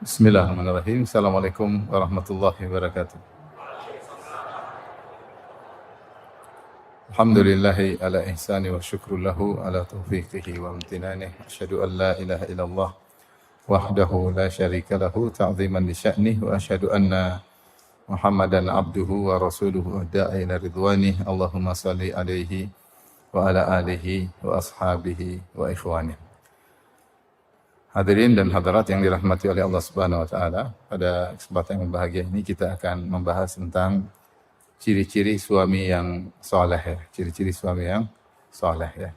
Bismillahirrahmanirrahim. Assalamualaikum warahmatullahi wabarakatuh. Alhamdulillahi ala ihsani wa syukru lahu ala taufiqihi wa amtinanih. Asyhadu an la ilaha illallah wahdahu la syarika lahu ta'ziman li sya'nih wa asyhadu anna Muhammadan abduhu wa rasuluhu da'i ila ridwanih. Allahumma salli alaihi wa ala alihi wa ashabihi wa ikhwanih. Hadirin dan hadirat yang dirahmati oleh Allah Subhanahu wa taala, pada kesempatan yang berbahagia ini kita akan membahas tentang ciri-ciri suami yang saleh ya. Ciri-ciri suami yang saleh ya.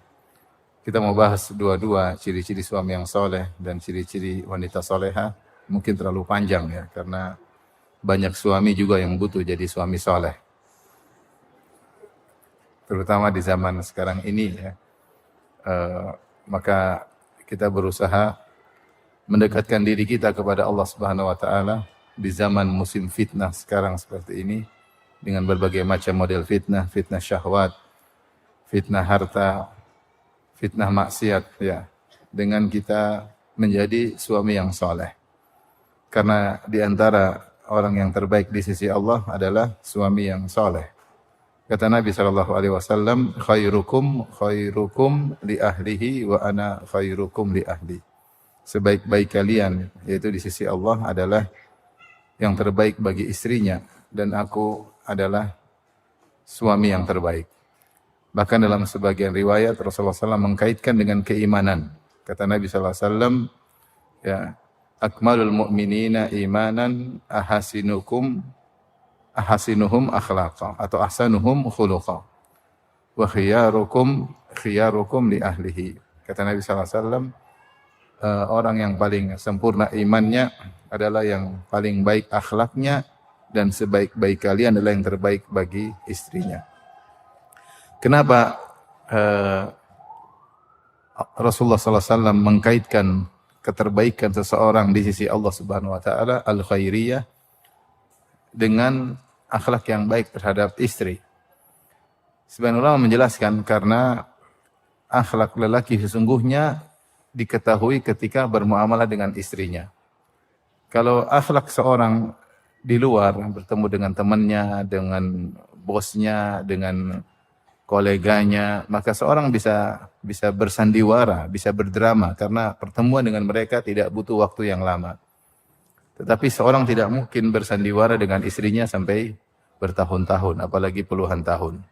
Kita mau bahas dua-dua ciri-ciri suami yang saleh dan ciri-ciri wanita saleha. Mungkin terlalu panjang ya, karena banyak suami juga yang butuh jadi suami saleh. Terutama di zaman sekarang ini ya. Maka kita berusaha mendekatkan diri kita kepada Allah Subhanahu wa taala di zaman musim fitnah sekarang seperti ini, dengan berbagai macam model fitnah, fitnah syahwat, fitnah harta, fitnah maksiat ya. Dengan kita menjadi suami yang saleh. Karena di antara orang yang terbaik di sisi Allah adalah suami yang saleh. Kata Nabi SAW, khairukum li ahlihi wa ana khairukum li ahli. Sebaik-baik kalian, yaitu di sisi Allah, adalah yang terbaik bagi istrinya, dan aku adalah suami yang terbaik. Bahkan dalam sebagian riwayat Rasulullah SAW mengkaitkan dengan keimanan. Kata Nabi SAW, ya, akmalul mu'minina imanan ahasinuhum akhlaqa atau ahsanuhum khuluqa wa khiyarukum li ahlihi. Kata Nabi SAW, orang yang paling sempurna imannya adalah yang paling baik akhlaknya, dan sebaik-baik kalian adalah yang terbaik bagi istrinya. Kenapa Rasulullah SAW mengkaitkan keterbaikan seseorang di sisi Allah Subhanahu Wa Taala al-khairiyah dengan akhlak yang baik terhadap istri? Sebagian ulama menjelaskan karena akhlak lelaki sesungguhnya diketahui ketika bermuamalah dengan istrinya. Kalau akhlak seorang di luar, bertemu dengan temannya, dengan bosnya, dengan koleganya, maka seorang bisa bersandiwara, bisa berdrama, karena pertemuan dengan mereka tidak butuh waktu yang lama. Tetapi seorang tidak mungkin bersandiwara dengan istrinya sampai bertahun-tahun, apalagi puluhan tahun.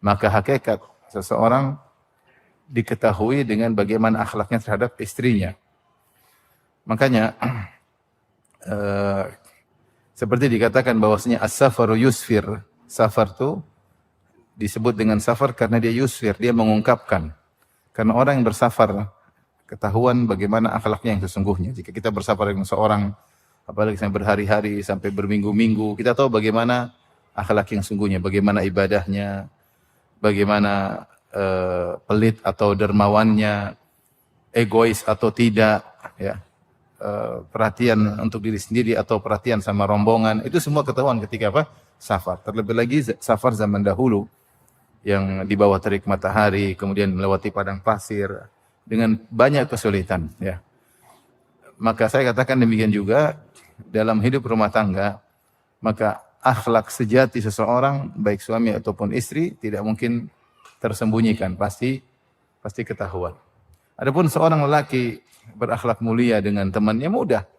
Maka hakikat seseorang diketahui dengan bagaimana akhlaknya terhadap istrinya. Makanya seperti dikatakan bahwasanya as-safaru yusfir. Safar itu disebut dengan safar karena dia yusfir, dia mengungkapkan. Karena orang yang bersafar ketahuan bagaimana akhlaknya yang sesungguhnya. Jika kita bersafar dengan seorang, apalagi sampai berhari-hari, sampai berminggu-minggu, kita tahu bagaimana akhlak yang sesungguhnya, bagaimana ibadahnya, bagaimana pelit atau dermawannya, egois atau tidak, ya, perhatian untuk diri sendiri atau perhatian sama rombongan, itu semua ketahuan ketika apa? Safar. Terlebih lagi safar zaman dahulu yang di bawah terik matahari, kemudian melewati padang pasir dengan banyak kesulitan, ya. Maka saya katakan demikian juga dalam hidup rumah tangga, maka akhlak sejati seseorang, baik suami ataupun istri, tidak mungkin tersembunyikan, pasti ketahuan. Adapun seorang lelaki berakhlak mulia dengan temannya, mudah.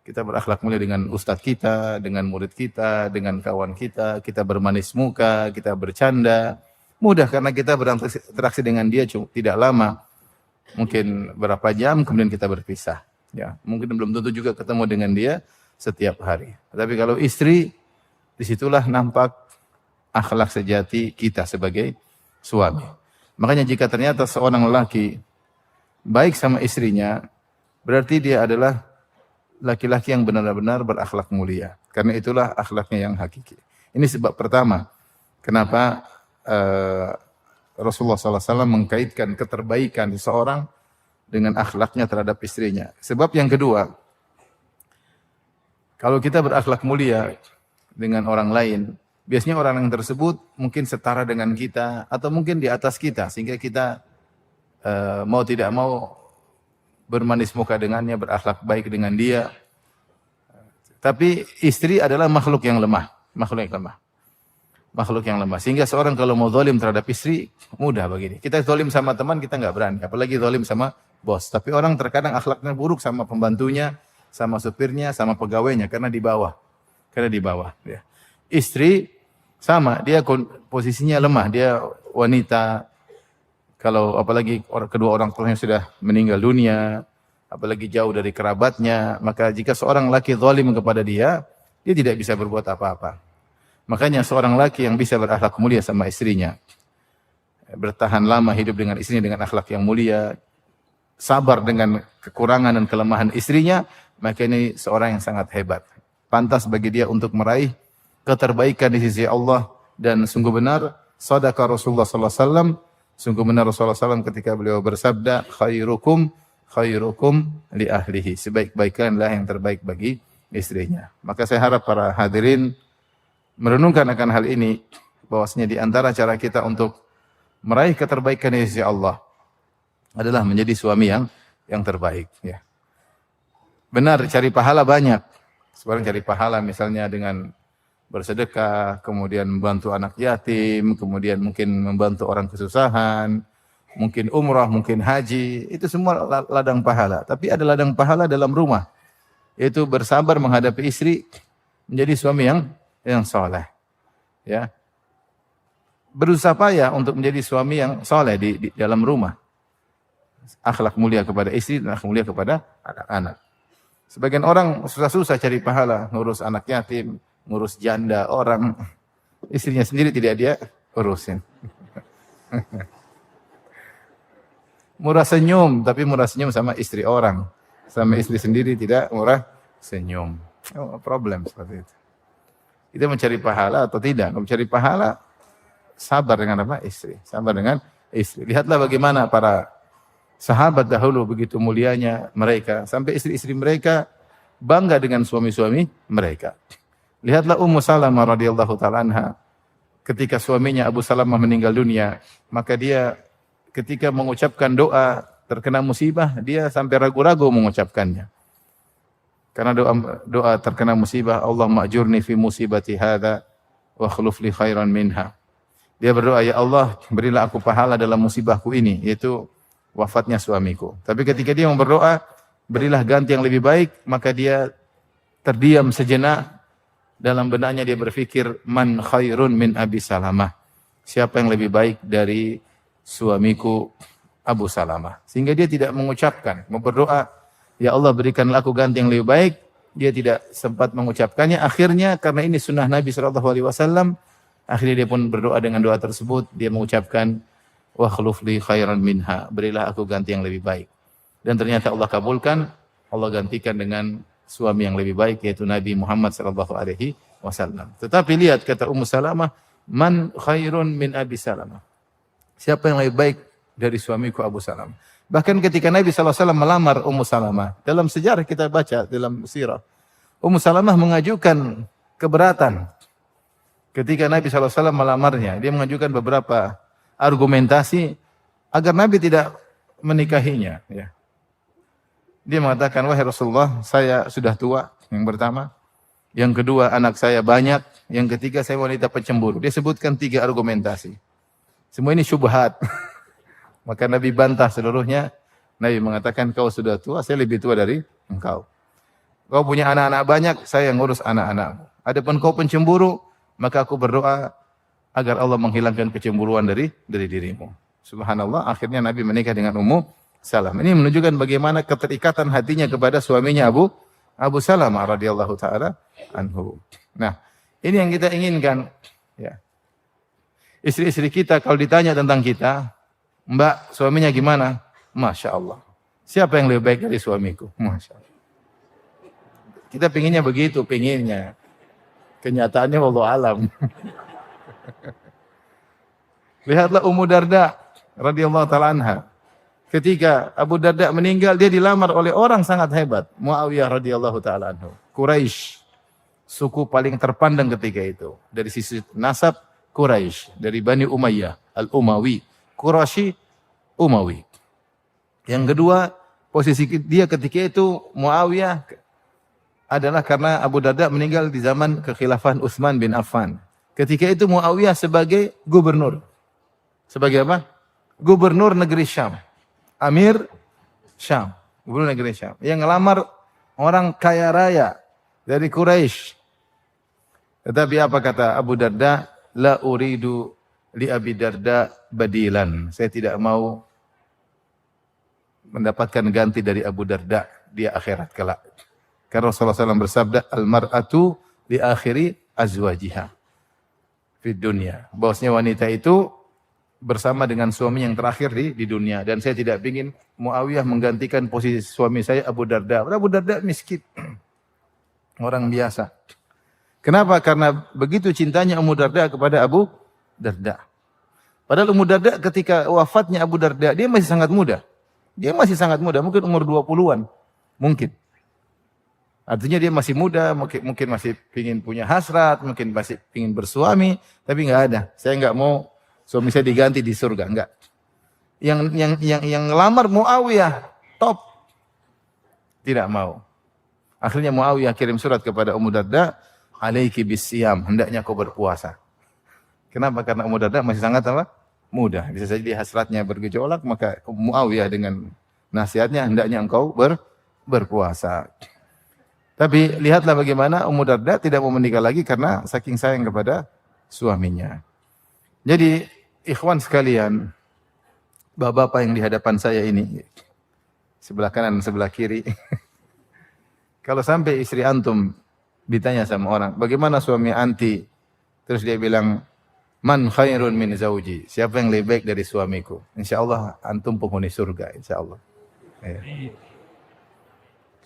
Kita berakhlak mulia dengan ustadz kita, dengan murid kita, dengan kawan kita, kita bermanis muka, kita bercanda. Mudah karena kita berinteraksi dengan dia tidak lama. Mungkin berapa jam kemudian kita berpisah. Ya, mungkin belum tentu juga ketemu dengan dia setiap hari. Tapi kalau istri, disitulah nampak akhlak sejati kita sebagai suami. Makanya jika ternyata seorang lelaki baik sama istrinya, berarti dia adalah laki-laki yang benar-benar berakhlak mulia. Karena itulah akhlaknya yang hakiki. Ini sebab pertama kenapa Rasulullah SAW mengkaitkan keterbaikan seseorang dengan akhlaknya terhadap istrinya. Sebab yang kedua, kalau kita berakhlak mulia dengan orang lain, biasanya orang yang tersebut mungkin setara dengan kita atau mungkin di atas kita, sehingga kita mau tidak mau bermanis muka dengannya, berakhlak baik dengan dia. Tapi istri adalah makhluk yang lemah. Makhluk yang lemah. Makhluk yang lemah. Sehingga seorang kalau mau zalim terhadap istri, mudah begini. Kita zalim sama teman, kita nggak berani. Apalagi zalim sama bos. Tapi orang terkadang akhlaknya buruk sama pembantunya, sama supirnya, sama pegawainya. Karena di bawah. Karena di bawah. Ya. Istri sama. Dia posisinya lemah. Dia wanita. Kalau apalagi kedua orang tuanya sudah meninggal dunia. Apalagi jauh dari kerabatnya. Maka jika seorang laki zalim kepada dia tidak bisa berbuat apa-apa. Makanya seorang laki yang bisa berakhlak mulia sama istrinya, bertahan lama hidup dengan istrinya dengan akhlak yang mulia, sabar dengan kekurangan dan kelemahan istrinya, maka ini seorang yang sangat hebat. Pantas bagi dia untuk meraih keterbaikan di sisi Allah. Dan sungguh benar, shadaqa Rasulullah sallallahu alaihi wasallam, sungguh benar Rasulullah SAW ketika beliau bersabda, khairukum li ahlihi. Sebaik-baiknya yang terbaik bagi istrinya. Maka saya harap para hadirin merenungkan akan hal ini, bahwasanya di antara cara kita untuk meraih keterbaikan di sisi Allah adalah menjadi suami yang terbaik. Ya. Benar, cari pahala banyak. Sekarang cari pahala misalnya dengan bersedekah, kemudian membantu anak yatim, kemudian mungkin membantu orang kesusahan, mungkin umrah, mungkin haji, itu semua ladang pahala. Tapi ada ladang pahala dalam rumah, yaitu bersabar menghadapi istri, menjadi suami yang soleh, ya, berusaha payah untuk menjadi suami yang soleh di dalam rumah, akhlak mulia kepada istri dan akhlak mulia kepada anak-anak. Sebagian orang susah-susah cari pahala, ngurus anak yatim, ngurus janda orang, istrinya sendiri tidak dia urusin. Murah senyum, tapi murah senyum sama istri orang, sama istri sendiri tidak murah senyum. Oh, problem seperti itu. Kita mencari pahala atau tidak? Kalau mencari pahala, sabar dengan apa? Istri. Sabar dengan istri. Lihatlah bagaimana para sahabat dahulu begitu mulianya mereka. Sampai istri-istri mereka bangga dengan suami-suami mereka. Lihatlah Ummu Salamah radhiyallahu ta'ala anha. Ketika suaminya Abu Salamah meninggal dunia, maka dia ketika mengucapkan doa terkena musibah, dia sampai ragu-ragu mengucapkannya. Karena doa terkena musibah, Allah ma'jurni fi musibati hadza wa khuluf li khairan minha. Dia berdoa, ya Allah, berilah aku pahala dalam musibahku ini, yaitu wafatnya suamiku. Tapi ketika dia mau berdoa, berilah ganti yang lebih baik, maka dia terdiam sejenak. Dalam benaknya dia berpikir, man khairun min Abi Salamah. Siapa yang lebih baik dari suamiku Abu Salamah. Sehingga dia tidak mengucapkan, mau berdoa, ya Allah berikanlah aku ganti yang lebih baik. Dia tidak sempat mengucapkannya. Akhirnya karena ini sunnah Nabi SAW, akhirnya dia pun berdoa dengan doa tersebut. Dia mengucapkan, wa khuluf li khairan minha. Berilah aku ganti yang lebih baik. Dan ternyata Allah kabulkan. Allah gantikan dengan suami yang lebih baik, yaitu Nabi Muhammad SAW. Tetapi lihat kata Ummu Salamah, man khairun min Abi Salamah. Siapa yang lebih baik dari suamiku Abu Salamah. Bahkan ketika Nabi SAW melamar Ummu Salamah, dalam sejarah kita baca, dalam sirah, Ummu Salamah mengajukan keberatan. Ketika Nabi SAW melamarnya, dia mengajukan beberapa argumentasi agar Nabi tidak menikahinya. Ya. Dia mengatakan, wahai Rasulullah, saya sudah tua, yang pertama. Yang kedua, anak saya banyak. Yang ketiga, saya wanita pencemburu. Dia sebutkan 3 argumentasi. Semua ini syubhat. Maka Nabi bantah seluruhnya. Nabi mengatakan, kau sudah tua, saya lebih tua dari engkau. Kau punya anak-anak banyak, saya yang ngurus anak-anakmu. Adapun kau pencemburu, maka aku berdoa agar Allah menghilangkan kecemburuan dari dirimu. Subhanallah, akhirnya Nabi menikah dengan Ummu Salamah. Ini menunjukkan bagaimana keterikatan hatinya kepada suaminya Abu Salamah radhiyallahu taala anhu. Nah, ini yang kita inginkan. Ya. Istri-istri kita kalau ditanya tentang kita, Mbak, suaminya gimana? Masya Allah. Siapa yang lebih baik dari suamiku? Masya Allah. Kita pinginnya begitu, pinginnya. Kenyataannya wallahu alam. Lihatlah Ummu Darda radhiyallahu taala anha. Ketika Abu Darda meninggal, dia dilamar oleh orang sangat hebat, Muawiyah radhiyallahu taala anhu. Quraisy, suku paling terpandang ketika itu. Dari sisi nasab Quraisy, dari Bani Umayyah, Al-Umawi. Quraisy, Umawi. Yang kedua, posisi dia ketika itu Muawiyah adalah karena Abu Darda meninggal di zaman kekhilafahan Utsman bin Affan. Ketika itu Muawiyah sebagai gubernur. Sebagai apa? Gubernur negeri Syam. Amir Syam. Gubernur negeri Syam. Yang ngelamar orang kaya raya dari Quraisy. Tetapi apa kata Abu Darda? La uridu li Abi Darda badilan. Saya tidak mau mendapatkan ganti dari Abu Darda di akhirat kelak. Karena Rasulullah SAW bersabda, al-mar'atu li akhiri azwajiha di dunia. Bahwasanya wanita itu bersama dengan suami yang terakhir di dunia. Dan saya tidak ingin Muawiyah menggantikan posisi suami saya Abu Darda. Abu Darda miskin. Orang biasa. Kenapa? Karena begitu cintanya Ummu Darda kepada Abu Darda. Padahal Ummu Darda ketika wafatnya Abu Darda, dia masih sangat muda. Dia masih sangat muda, mungkin umur 20-an. Mungkin. Artinya dia masih muda, mungkin masih ingin punya hasrat, mungkin masih ingin bersuami, tapi enggak ada. Saya enggak mau suami saya diganti di surga, enggak. Yang ngelamar Muawiyah, top. Tidak mau. Akhirnya Muawiyah kirim surat kepada Ummu Darda, "Alaiki bisiyam," hendaknya kau berpuasa. Kenapa? Karena Ummu Darda masih sangat apa? Muda. Bisa saja dia hasratnya bergejolak, maka Muawiyah dengan nasihatnya hendaknya engkau berpuasa. Tapi lihatlah bagaimana Ummu Darda tidak mau menikah lagi karena saking sayang kepada suaminya. Jadi ikhwan sekalian, bapak-bapak yang di hadapan saya ini, sebelah kanan, sebelah kiri. Kalau sampai istri antum ditanya sama orang, bagaimana suami anti? Terus dia bilang, man khairun min zauji. Siapa yang lebih baik dari suamiku? InsyaAllah antum penghuni surga, insyaAllah. Ya.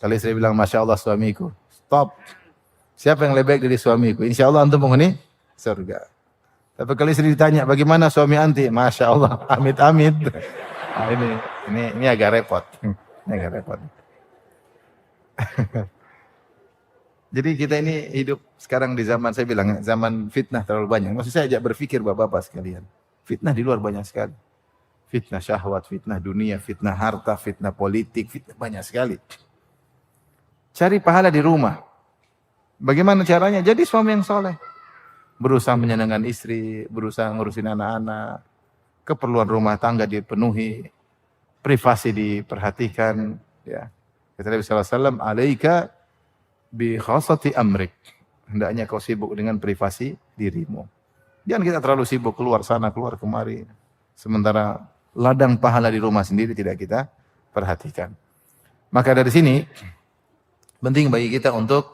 Kalau istri bilang, Masya Allah suamiku, stop. Siapa yang lebih baik dari suamiku? Insya Allah antum penghuni surga. Tapi kalau istri ditanya, bagaimana suami anti? Masya Allah, amit-amit. Nah, ini agak repot. Ini agak repot. Jadi kita ini hidup sekarang di zaman, saya bilang, zaman fitnah terlalu banyak. Maksud saya ajak berpikir bapak-bapak sekalian. Fitnah di luar banyak sekali. Fitnah syahwat, fitnah dunia, fitnah harta, fitnah politik, fitnah banyak sekali. Cari pahala di rumah. Bagaimana caranya? Jadi suami yang soleh. Berusaha menyenangkan istri, berusaha ngurusin anak-anak, keperluan rumah tangga dipenuhi, privasi diperhatikan. Ya. Kata Nabi SAW, alaika bi khasati amrik. Hendaknya kau sibuk dengan privasi dirimu. Jangan kita terlalu sibuk keluar sana, keluar kemari. Sementara ladang pahala di rumah sendiri tidak kita perhatikan. Maka dari sini, penting bagi kita untuk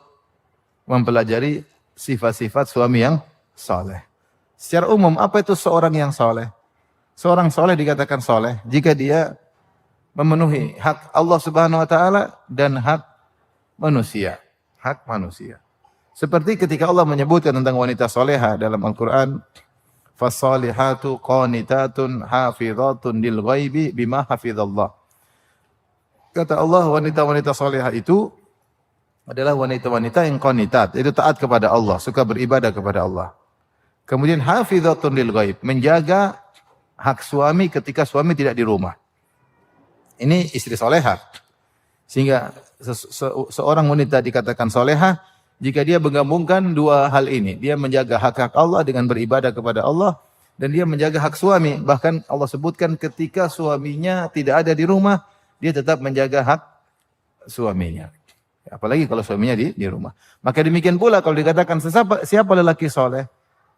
mempelajari sifat-sifat suami yang soleh. Secara umum, apa itu seorang yang soleh? Seorang soleh dikatakan soleh jika dia memenuhi hak Allah Subhanahu Wa Taala dan hak manusia. Hak manusia. Seperti ketika Allah menyebutkan tentang wanita soleha dalam Al-Quran, fasalihatu qanitatun hafizatun lil ghaibi bima hafizallah. Kata Allah, wanita-wanita soleha itu adalah wanita-wanita yang qanitat, itu taat kepada Allah, suka beribadah kepada Allah. Kemudian hafizatun lil ghaib, menjaga hak suami ketika suami tidak di rumah. Ini istri soleha. Sehingga seorang wanita dikatakan soleha jika dia menggabungkan dua hal ini. Dia menjaga hak-hak Allah dengan beribadah kepada Allah, dan dia menjaga hak suami. Bahkan Allah sebutkan ketika suaminya tidak ada di rumah, dia tetap menjaga hak suaminya. Apalagi kalau suaminya di rumah. Maka demikian pula kalau dikatakan siapa lelaki soleh?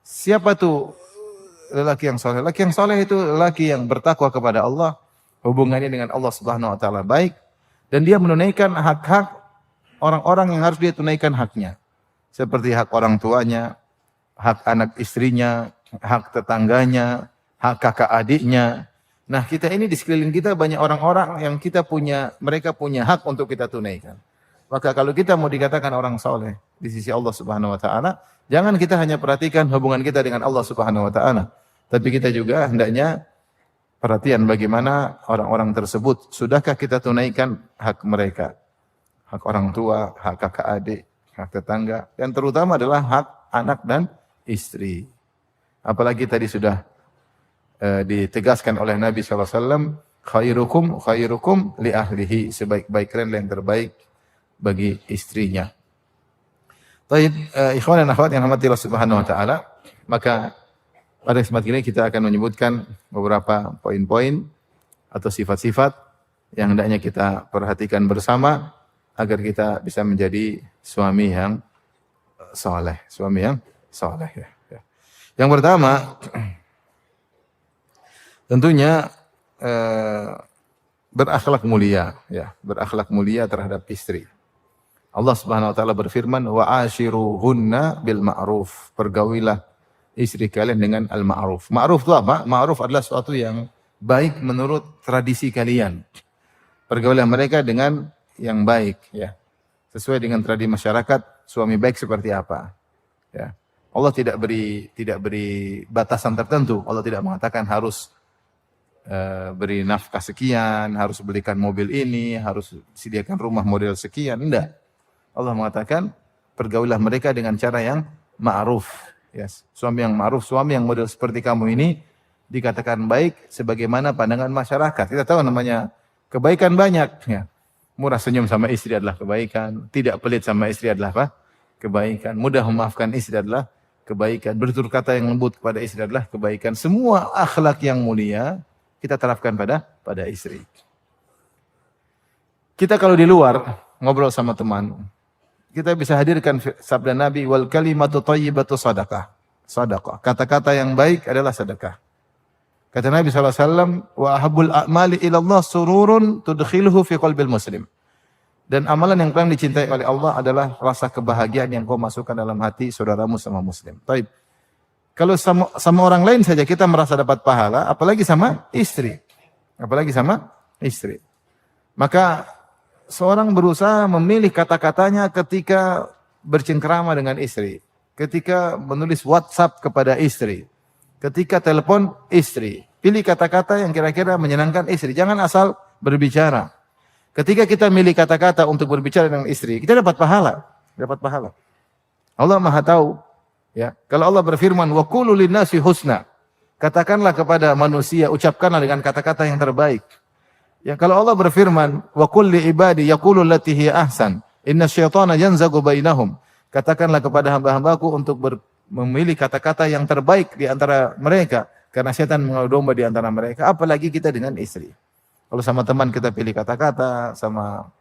Siapa tuh lelaki yang soleh? Lelaki yang soleh itu lelaki yang bertakwa kepada Allah, hubungannya dengan Allah Subhanahu Wa Taala baik, dan dia menunaikan hak-hak orang-orang yang harus dia tunaikan haknya. Seperti hak orang tuanya, hak anak istrinya, hak tetangganya, hak kakak adiknya. Nah, kita ini di sekeliling kita banyak orang-orang yang mereka punya hak untuk kita tunaikan. Maka kalau kita mau dikatakan orang soleh di sisi Allah Subhanahu Wa Taala, jangan kita hanya perhatikan hubungan kita dengan Allah Subhanahu Wa Taala, tapi kita juga hendaknya perhatian bagaimana orang-orang tersebut, sudahkah kita tunaikan hak mereka, hak orang tua, hak kakak adik, hak tetangga, yang terutama adalah hak anak dan istri. Apalagi tadi sudah ditegaskan oleh Nabi SAW, khairukum li ahlihi, sebaik-baik kalian yang terbaik bagi istrinya. Baik, ikhwan dan akhwat yang rahmati Allah Subhanahu wa taala, maka pada kesempatan ini kita akan menyebutkan beberapa poin-poin atau sifat-sifat yang hendaknya kita perhatikan bersama agar kita bisa menjadi suami yang saleh, suami yang saleh ya. Yang pertama tentunya berakhlak mulia ya, berakhlak mulia terhadap istri. Allah Subhanahu wa taala berfirman, wa ashiruhunna bil ma'ruf. Pergaulilah istri kalian dengan al ma'ruf. Ma'ruf itu apa? Ma'ruf adalah sesuatu yang baik menurut tradisi kalian. Pergaulilah mereka dengan yang baik ya. Sesuai dengan tradisi masyarakat, suami baik seperti apa? Ya. Allah tidak beri batasan tertentu. Allah tidak mengatakan harus beri nafkah sekian, harus belikan mobil ini, harus sediakan rumah model sekian. Enggak. Allah mengatakan pergaulilah mereka dengan cara yang ma'ruf. Yes. Suami yang ma'ruf, suami yang model seperti kamu ini dikatakan baik sebagaimana pandangan masyarakat. Kita tahu namanya kebaikan banyak. Ya. Murah senyum sama istri adalah kebaikan. Tidak pelit sama istri adalah apa? Kebaikan. Mudah memaafkan istri adalah kebaikan. Bertutur kata yang lembut kepada istri adalah kebaikan. Semua akhlak yang mulia kita terapkan pada istri. Kita kalau di luar ngobrol sama teman, kita bisa hadirkan sabda Nabi, wal kalimatu thayyibatu sadaqah. Sadaqah. Kata-kata yang baik adalah sedekah. Kata Nabi SAW, wa ahabbul a'mali ilallah sururun tudkhiluhu fi qalbil muslim. Dan amalan yang paling dicintai oleh Allah adalah rasa kebahagiaan yang kau masukkan dalam hati saudaramu sama muslim. Taib. Kalau sama orang lain saja kita merasa dapat pahala, apalagi sama istri. Apalagi sama istri. Maka seorang berusaha memilih kata-katanya ketika bercengkrama dengan istri, ketika menulis WhatsApp kepada istri, ketika telepon istri. Pilih kata-kata yang kira-kira menyenangkan istri. Jangan asal berbicara. Ketika kita milih kata-kata untuk berbicara dengan istri, kita dapat pahala. Dapat pahala. Allah Maha tahu. Ya, kalau Allah berfirman, wa qulu linnasi husna. Katakanlah kepada manusia, ucapkanlah dengan kata-kata yang terbaik. Ya, kalau Allah berfirman, wa qul li ibadi yaqulu allati hiya ahsan, inna syaitana yanzagu bainahum. Katakanlah kepada hamba-hambaku untuk memilih kata-kata yang terbaik di antara mereka, karena setan mengadu domba di antara mereka, apalagi kita dengan istri. Kalau sama teman kita pilih kata-kata, sama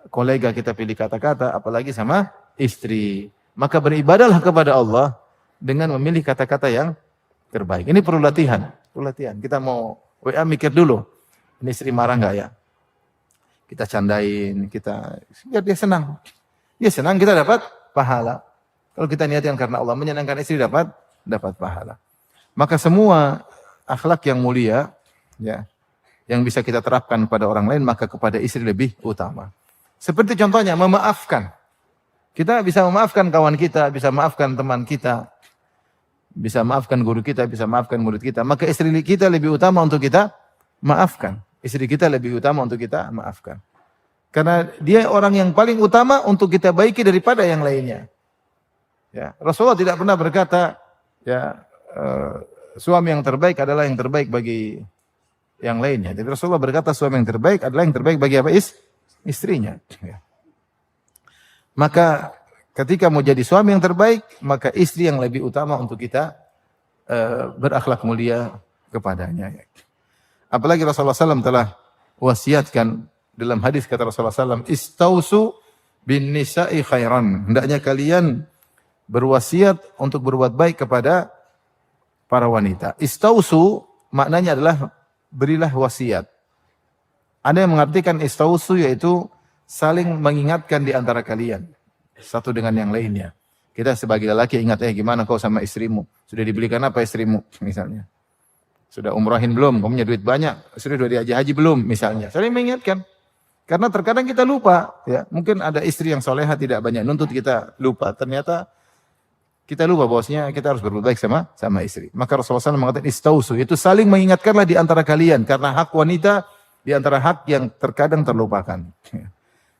kolega kita pilih kata-kata, apalagi sama istri. Maka beribadahlah kepada Allah dengan memilih kata-kata yang terbaik. Ini perlu latihan, perlu latihan. Kita mau WA mikir dulu. Ini istri marah enggak ya? Kita candain, biar dia senang. Dia senang, kita dapat pahala. Kalau kita niatkan karena Allah menyenangkan istri dapat pahala. Maka semua akhlak yang mulia ya, yang bisa kita terapkan pada orang lain, maka kepada istri lebih utama. Seperti contohnya memaafkan. Kita bisa memaafkan kawan kita, bisa memaafkan teman kita, bisa maafkan guru kita, bisa maafkan murid kita. Maka istri kita lebih utama untuk kita maafkan. Istri kita lebih utama untuk kita maafkan. Karena dia orang yang paling utama untuk kita baiki daripada yang lainnya. Ya, Rasulullah tidak pernah berkata, ya suami yang terbaik adalah yang terbaik bagi yang lainnya. Jadi Rasulullah berkata suami yang terbaik adalah yang terbaik bagi apa? Istrinya. Ya. Maka ketika mau jadi suami yang terbaik, maka istri yang lebih utama untuk kita berakhlak mulia kepadanya. Ya. Apalagi Rasulullah SAW telah wasiatkan dalam hadis kata Rasulullah SAW, istausu bin nisa'i khairan. Hendaknya kalian berwasiat untuk berbuat baik kepada para wanita. Istausu maknanya adalah berilah wasiat. Ada yang mengartikan istausu yaitu saling mengingatkan di antara kalian. Satu dengan yang lainnya. Kita sebagai lelaki ingat, gimana kau sama istrimu? Sudah dibelikan apa istrimu? Misalnya. Sudah umrahin belum? Kamu punya duit banyak. Sudah dihaji belum? Misalnya. Saling mengingatkan. Karena terkadang kita lupa. Ya, mungkin ada istri yang soleha tidak banyak nuntut, kita lupa. Ternyata kita lupa bahwasanya kita harus berbuat baik sama istri. Maka Rasulullah SAW mengatakan istausu. Itu saling mengingatkanlah di antara kalian. Karena hak wanita di antara hak yang terkadang terlupakan.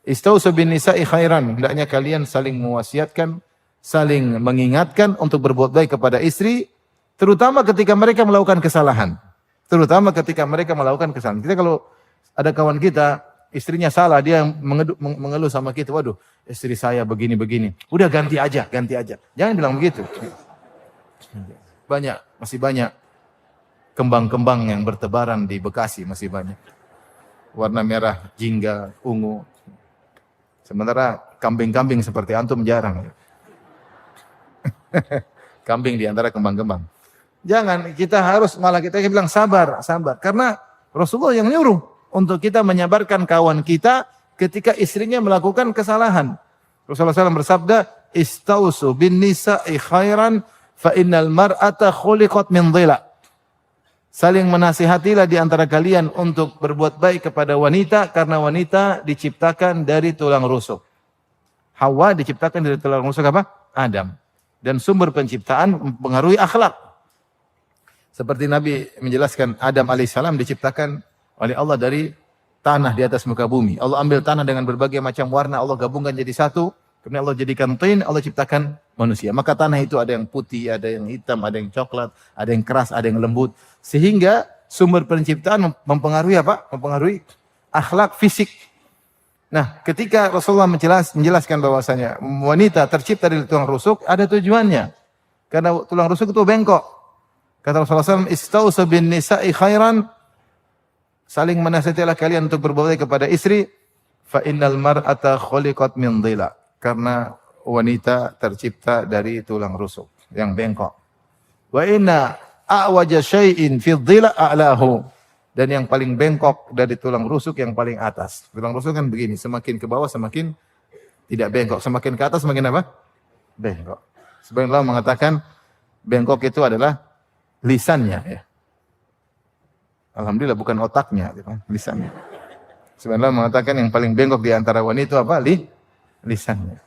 Istausu bin nisa'i khairan. Hendaknya kalian saling mewasiatkan, saling mengingatkan untuk berbuat baik kepada istri. Terutama ketika mereka melakukan kesalahan. Kita kalau ada kawan kita istrinya salah, dia mengeluh sama kita, waduh, istri saya begini-begini. Udah ganti aja. Jangan bilang begitu. Masih banyak kembang-kembang yang bertebaran di Bekasi, masih banyak. Warna merah, jingga, ungu. Sementara kambing-kambing seperti antum jarang. Kambing di antara kembang-kembang. Jangan, kita bilang sabar. Karena Rasulullah yang nyuruh untuk kita menyabarkan kawan kita ketika istrinya melakukan kesalahan. Rasulullah SAW bersabda, "Istausu bin nisa'i khairan fa innal mar'ata khuliqat min dhila." Saling menasihatilah di antara kalian untuk berbuat baik kepada wanita karena wanita diciptakan dari tulang rusuk. Hawa diciptakan dari tulang rusuk apa? Adam. Dan sumber penciptaan mempengaruhi akhlak. Seperti Nabi menjelaskan, Adam alaihissalam diciptakan oleh Allah dari tanah di atas muka bumi. Allah ambil tanah dengan berbagai macam warna, Allah gabungkan jadi satu. Kemudian Allah jadikan tin, Allah ciptakan manusia. Maka tanah itu ada yang putih, ada yang hitam, ada yang coklat, ada yang keras, ada yang lembut. Sehingga sumber penciptaan mempengaruhi apa? Mempengaruhi akhlak fisik. Nah, ketika Rasulullah menjelaskan bahwasanya wanita tercipta dari tulang rusuk, ada tujuannya. Karena tulang rusuk itu bengkok. Kata Rasulullah SAW, "Istausu bin nisa'i khairan." Saling menasihatilah kalian untuk berbuat baik kepada istri. Fa innal mar'ata khuliqat min dhila. Karena wanita tercipta dari tulang rusuk yang bengkok. Wa inna a'waja syai'in fi dhila a'lahu. Dan yang paling bengkok dari tulang rusuk yang paling atas. Tulang rusuk kan begini, semakin ke bawah semakin tidak bengkok, semakin ke atas semakin apa? Bengkok. Sebagian ulama mengatakan bengkok itu adalah lisannya ya. Alhamdulillah bukan otaknya, lisannya. Sebenarnya mengatakan yang paling bengkok di antara wanita itu apa? Lisannya.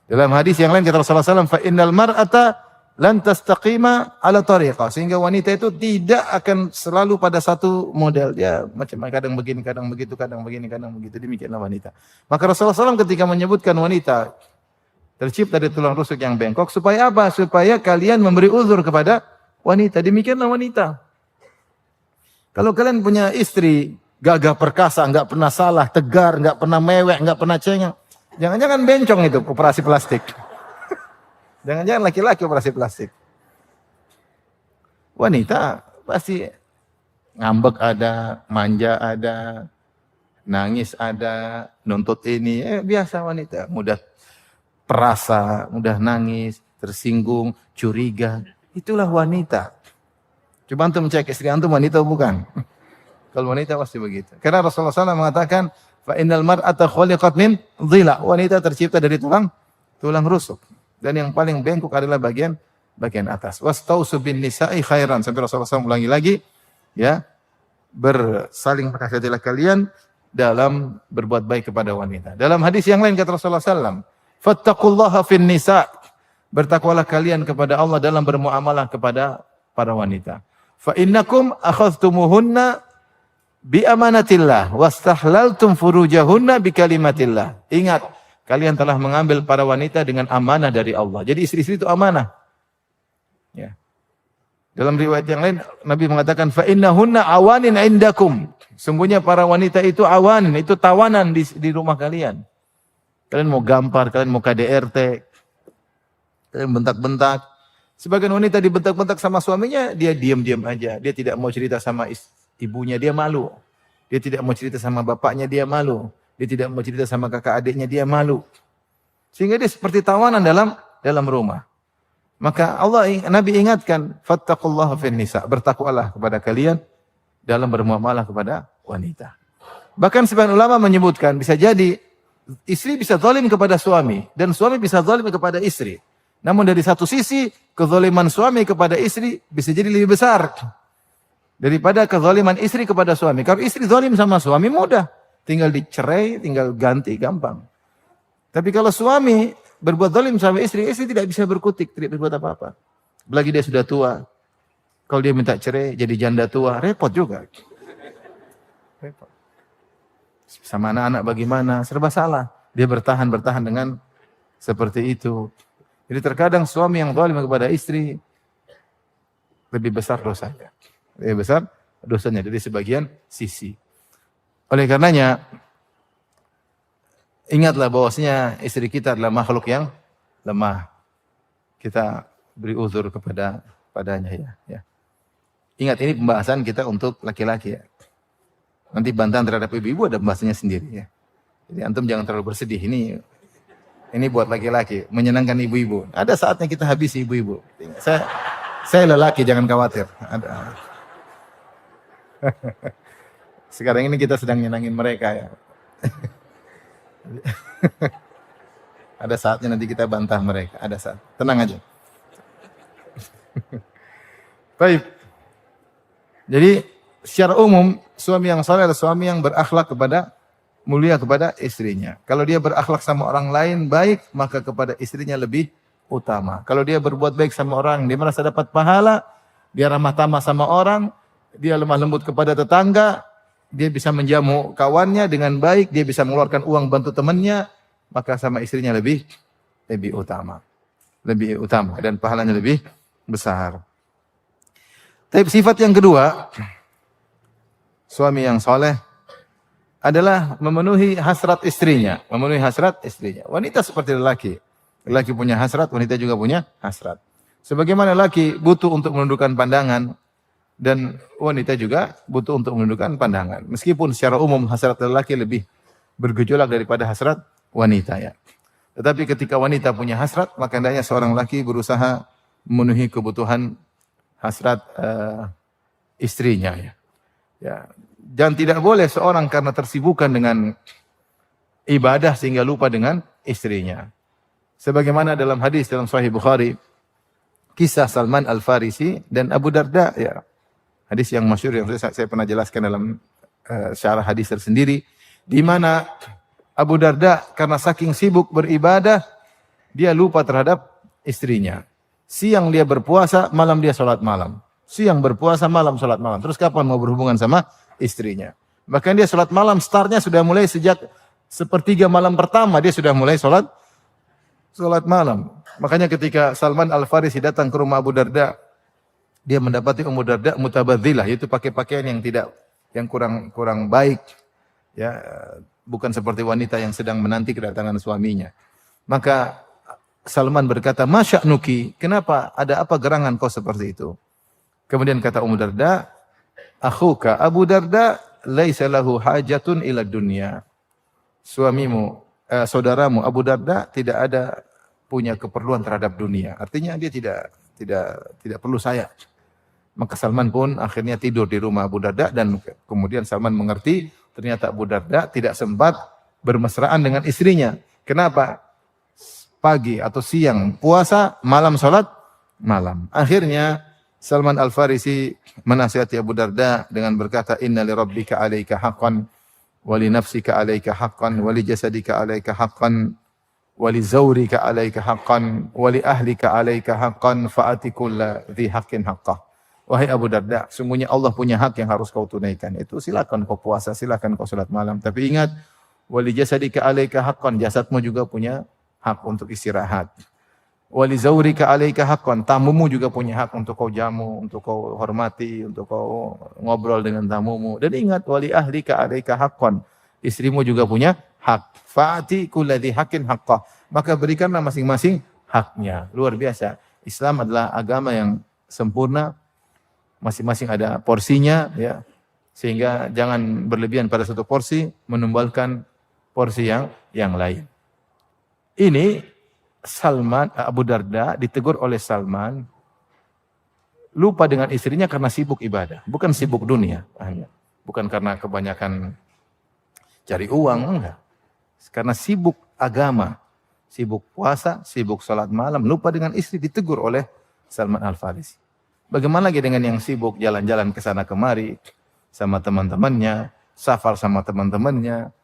Dalam hadis yang lain kata Rasulullah SAW, fa innal mar'ata lan tastaqima ala tariqah. Sehingga wanita itu tidak akan selalu pada satu model. Dia macam kadang begini, kadang begitu, kadang begini, kadang begitu. Demikianlah wanita. Maka Rasulullah SAW ketika menyebutkan wanita tercipta dari tulang rusuk yang bengkok, supaya apa? Supaya kalian memberi uzur kepada wanita. Demikianlah wanita. Kalau kalian punya istri gagah perkasa, enggak pernah salah, tegar, enggak pernah mewek, enggak pernah cengeng, jangan-jangan bencong itu operasi plastik. Jangan-jangan laki-laki operasi plastik. Wanita pasti ngambek ada, manja ada, nangis ada, nuntut ini, biasa wanita, mudah perasa, mudah nangis, tersinggung, curiga. Itulah wanita. Coba antum cek istri antum wanita bukan? Kalau wanita pasti begitu. Karena Rasulullah SAW mengatakan, fa innal mar'ata khuliqat min dhila. Wanita tercipta dari tulang rusuk. Dan yang paling bengkok adalah bagian atas. Wastausu bin nisa'i khairan. Sampai Rasulullah SAW ulangi lagi, ya, bersaling menasihatilah kalian dalam berbuat baik kepada wanita. Dalam hadis yang lain kata Rasulullah SAW, fattaqullaha fin nisa'. Bertakwalah kalian kepada Allah dalam bermuamalah kepada para wanita. Fa innakum akhadhtumuhunna bi amanatillah wastahlaltum furujahunna bi kalimatillah. Ingat, kalian telah mengambil para wanita dengan amanah dari Allah. Jadi istri-istri itu amanah. Ya. Dalam riwayat yang lain Nabi mengatakan fa innahunna awanin indakum. Sungguhnya para wanita itu awanin, itu tawanan di rumah kalian. Kalian mau gampar, kalian mau KDRT, kalian bentak-bentak. Sebagian wanita dibentak-bentak sama suaminya, dia diam-diam aja. Dia tidak mau cerita sama ibunya, dia malu. Dia tidak mau cerita sama bapaknya, dia malu. Dia tidak mau cerita sama kakak adiknya, dia malu. Sehingga dia seperti tawanan dalam rumah. Maka Nabi ingatkan, fattaqullaha fin nisa, bertakwalah kepada kalian dalam bermuamalah kepada wanita. Bahkan sebagian ulama menyebutkan, bisa jadi istri bisa zalim kepada suami dan suami bisa zalim kepada istri. Namun dari satu sisi, kezaliman suami kepada istri bisa jadi lebih besar daripada kezaliman istri kepada suami. Kalau istri zalim sama suami mudah, tinggal dicerai, tinggal ganti, gampang. Tapi kalau suami berbuat zalim sama istri tidak bisa berkutik, tidak berbuat apa-apa. Apalagi dia sudah tua. Kalau dia minta cerai, jadi janda tua, repot juga. Repot. Sama anak-anak bagaimana, serba salah. Dia bertahan dengan seperti itu. Jadi terkadang suami yang zalim kepada istri lebih besar dosanya. Lebih besar dosanya dari sebagian sisi. Oleh karenanya, ingatlah bahwasanya istri kita adalah makhluk yang lemah. Kita beri uzur padanya ya. Ingat, ini pembahasan kita untuk laki-laki ya. Nanti bantahan terhadap ibu-ibu ada pembahasannya sendiri ya. Jadi antum jangan terlalu bersedih. Ini buat laki-laki, menyenangkan ibu-ibu. Ada saatnya kita habisi ibu-ibu. Saya lelaki, jangan khawatir. Ada. Sekarang ini kita sedang nyenangin mereka ya. Ada saatnya nanti kita bantah mereka. Ada saat. Tenang aja. Baik. Jadi secara umum suami yang saleh adalah suami yang berakhlak mulia kepada istrinya. Kalau dia berakhlak sama orang lain baik, maka kepada istrinya lebih utama. Kalau dia berbuat baik sama orang, dia merasa dapat pahala, dia ramah tamah sama orang, dia lemah lembut kepada tetangga, dia bisa menjamu kawannya dengan baik, dia bisa mengeluarkan uang bantu temannya, maka sama istrinya lebih utama. Lebih utama dan pahalanya lebih besar. Tapi sifat yang kedua, suami yang soleh adalah memenuhi hasrat istrinya. Memenuhi hasrat istrinya. Wanita seperti lelaki. Lelaki punya hasrat, wanita juga punya hasrat. Sebagaimana lelaki butuh untuk menundukkan pandangan, dan wanita juga butuh untuk menundukkan pandangan. Meskipun secara umum hasrat lelaki lebih bergejolak daripada hasrat wanita ya. Tetapi ketika wanita punya hasrat, maka hendaknya seorang laki berusaha memenuhi kebutuhan hasrat istrinya ya. Dan tidak boleh seorang karena tersibukkan dengan ibadah sehingga lupa dengan istrinya. Sebagaimana dalam hadis dalam Sahih Bukhari, kisah Salman Al-Farisi dan Abu Darda ya. Hadis yang masyhur yang saya pernah jelaskan dalam syarah hadis tersendiri, di mana Abu Darda karena saking sibuk beribadah, dia lupa terhadap istrinya. Siang dia berpuasa, malam dia sholat malam. Siang berpuasa, malam sholat malam. Terus kapan mau berhubungan sama istrinya? Bahkan dia sholat malam, startnya sudah mulai sejak sepertiga malam pertama, dia sudah mulai sholat malam. Makanya ketika Salman Al-Farisi datang ke rumah Abu Darda, dia mendapati Ummu Darda mutabadzilah, yaitu pakai pakaian yang kurang baik. Ya, bukan seperti wanita yang sedang menanti kedatangan suaminya. Maka Salman berkata, "Masya'nuki, kenapa? Ada apa gerangan kau seperti itu?" Kemudian kata Ummu Darda, "Akhuka Abu Darda laisa lahu hajatun ila dunya." Suamimu, saudaramu Abu Darda tidak ada punya keperluan terhadap dunia. Artinya dia tidak perlu saya. Maka Salman pun akhirnya tidur di rumah Abu Darda, dan kemudian Salman mengerti ternyata Abu Darda tidak sempat bermesraan dengan istrinya. Kenapa? Pagi atau siang puasa, malam sholat malam. Akhirnya Salman Al-Farisi menasihati Abu Darda dengan berkata, "Inna li rabbika 'alaika haqqan wa li nafsika 'alaika haqqan wa li jasadika 'alaika haqqan wa li zawrika 'alaika haqqan wa li ahlika 'alaika haqqan fa'ati kulla dzi haqqin haqqah." Wahai Abu Darda, sungguhnya Allah punya hak yang harus kau tunaikan. Itu silakan kau puasa, silakan kau salat malam. Tapi ingat, wa li jasadika 'alaika haqqan, jasadmu juga punya hak untuk istirahat. Wa li zawrika 'alaika haqqan, tamumu juga punya hak untuk kau jamu, untuk kau hormati, untuk kau ngobrol dengan tamumu. Dan ingat, wa li ahlika 'alaika haqqan, istrimu juga punya hak. Fa'ati kulladzi haqqin haqqah, maka berikanlah masing-masing haknya. Luar biasa. Islam adalah agama yang sempurna, masing-masing ada porsinya ya. Sehingga jangan berlebihan pada satu porsi, menumbalkan porsi yang lain. Ini Salman, Abu Darda ditegur oleh Salman, lupa dengan istrinya karena sibuk ibadah, bukan sibuk dunia. Bukan karena kebanyakan cari uang, enggak. Karena sibuk agama, sibuk puasa, sibuk salat malam, lupa dengan istri, ditegur oleh Salman Al-Farisi. Bagaimana lagi dengan yang sibuk jalan-jalan ke sana kemari sama teman-temannya, safar sama teman-temannya,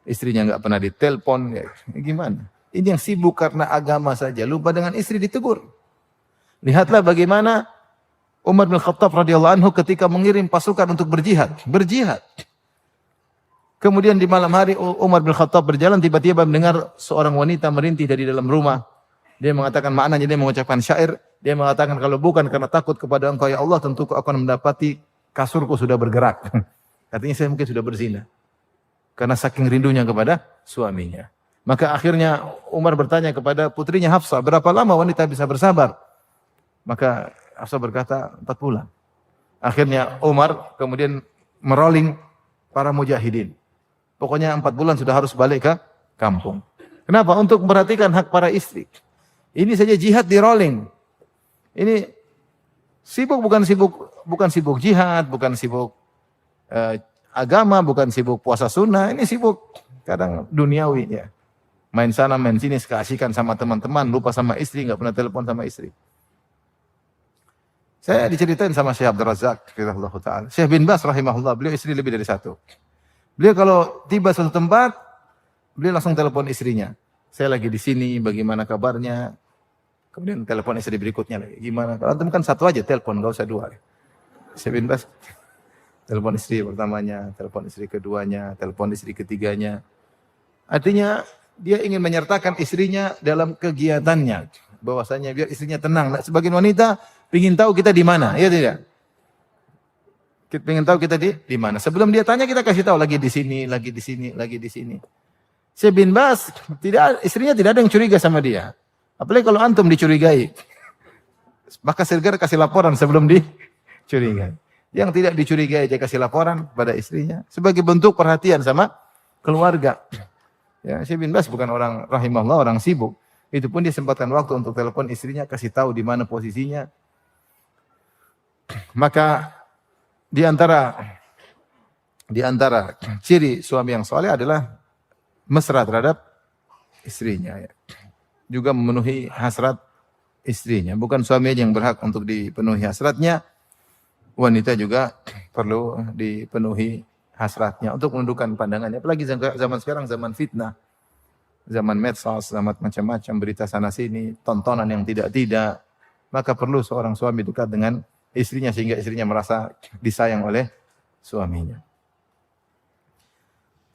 istrinya enggak pernah ditelepon, ya, gimana? Ini yang sibuk karena agama saja, lupa dengan istri, ditegur. Lihatlah bagaimana Umar bin Khattab radhiyallahu anhu ketika mengirim pasukan untuk berjihad. Kemudian di malam hari Umar bin Khattab berjalan, tiba-tiba mendengar seorang wanita merintih dari dalam rumah. Dia mengatakan maknanya, dia mengucapkan syair. Dia mengatakan, kalau bukan karena takut kepada Engkau ya Allah, tentu kau akan mendapati kasurku sudah bergerak. Artinya saya mungkin sudah berzina. karena saking rindunya kepada suaminya. Maka akhirnya Umar bertanya kepada putrinya Hafsah, berapa lama wanita bisa bersabar? Maka Hafsah berkata 4 bulan. Akhirnya Umar kemudian merolling para mujahidin. Pokoknya 4 bulan sudah harus balik ke kampung. Kenapa? Untuk memperhatikan hak para istri. Ini saja jihad di rolling. Ini sibuk bukan sibuk jihad, bukan sibuk agama, bukan sibuk puasa sunnah. Ini sibuk kadang duniawi ya. Main sana, main sini, keasikan sama teman-teman, lupa sama istri, nggak pernah telepon sama istri. Saya diceritain sama Syekh Abdul Razak, rahimahullah ta'ala. Syekh bin Bas rahimahullah, beliau istri lebih dari 1. Beliau kalau tiba suatu tempat, beliau langsung telepon istrinya. Saya lagi di sini, bagaimana kabarnya? Kemudian telepon istri berikutnya lagi. Gimana? Kalau antum kan 1 aja telepon, enggak usah 2. Syekh bin Bas telepon istri pertamanya, telepon istri keduanya, telepon istri ketiganya. Artinya dia ingin menyertakan istrinya dalam kegiatannya, bahwasanya biar istrinya tenang. Sebagian wanita ingin tahu kita di mana, ya tidak? Kita ingin tahu kita di mana. Sebelum dia tanya kita kasih tahu lagi di sini, lagi di sini, lagi di sini. Syekh bin Bas istrinya tidak ada yang curiga sama dia. Apalagi kalau antum dicurigai. Maka segera kasih laporan sebelum dicurigai. Yang tidak dicurigai dia kasih laporan pada istrinya sebagai bentuk perhatian sama keluarga. Ya, Syekh bin Bas bukan orang rahimahullah, orang sibuk. Itu pun dia sempatkan waktu untuk telepon istrinya, kasih tahu di mana posisinya. Maka di antara ciri suami yang saleh adalah mesra terhadap istrinya. Ya. Juga memenuhi hasrat istrinya. Bukan suami aja yang berhak untuk dipenuhi hasratnya, wanita juga perlu dipenuhi hasratnya untuk menundukkan pandangannya. Apalagi zaman sekarang, zaman fitnah, zaman medsos, zaman macam-macam, berita sana sini, tontonan yang tidak-tidak. Maka perlu seorang suami dekat dengan istrinya sehingga istrinya merasa disayang oleh suaminya.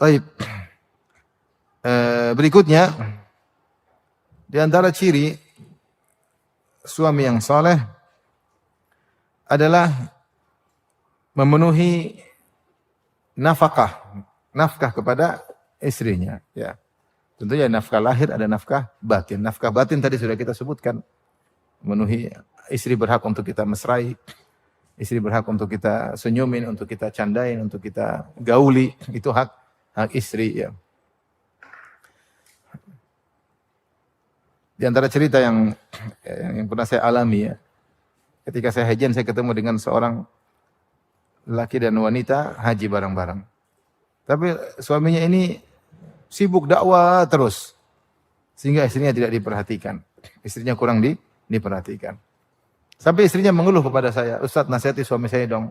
Baik. Berikutnya, di antara ciri suami yang saleh adalah memenuhi nafkah kepada istrinya. Ya. Tentunya nafkah lahir, ada nafkah batin. Nafkah batin tadi sudah kita sebutkan. Memenuhi istri berhak untuk kita mesrai, istri berhak untuk kita senyumin, untuk kita candain, untuk kita gauli. Itu hak istri. Ya. Di antara cerita yang pernah saya alami ya, ketika saya hajian saya ketemu dengan seorang laki dan wanita haji bareng-bareng. Tapi suaminya ini sibuk dakwah terus. Sehingga istrinya tidak diperhatikan. Istrinya kurang diperhatikan. Sampai istrinya mengeluh kepada saya, "Ustaz, nasihati suami saya dong."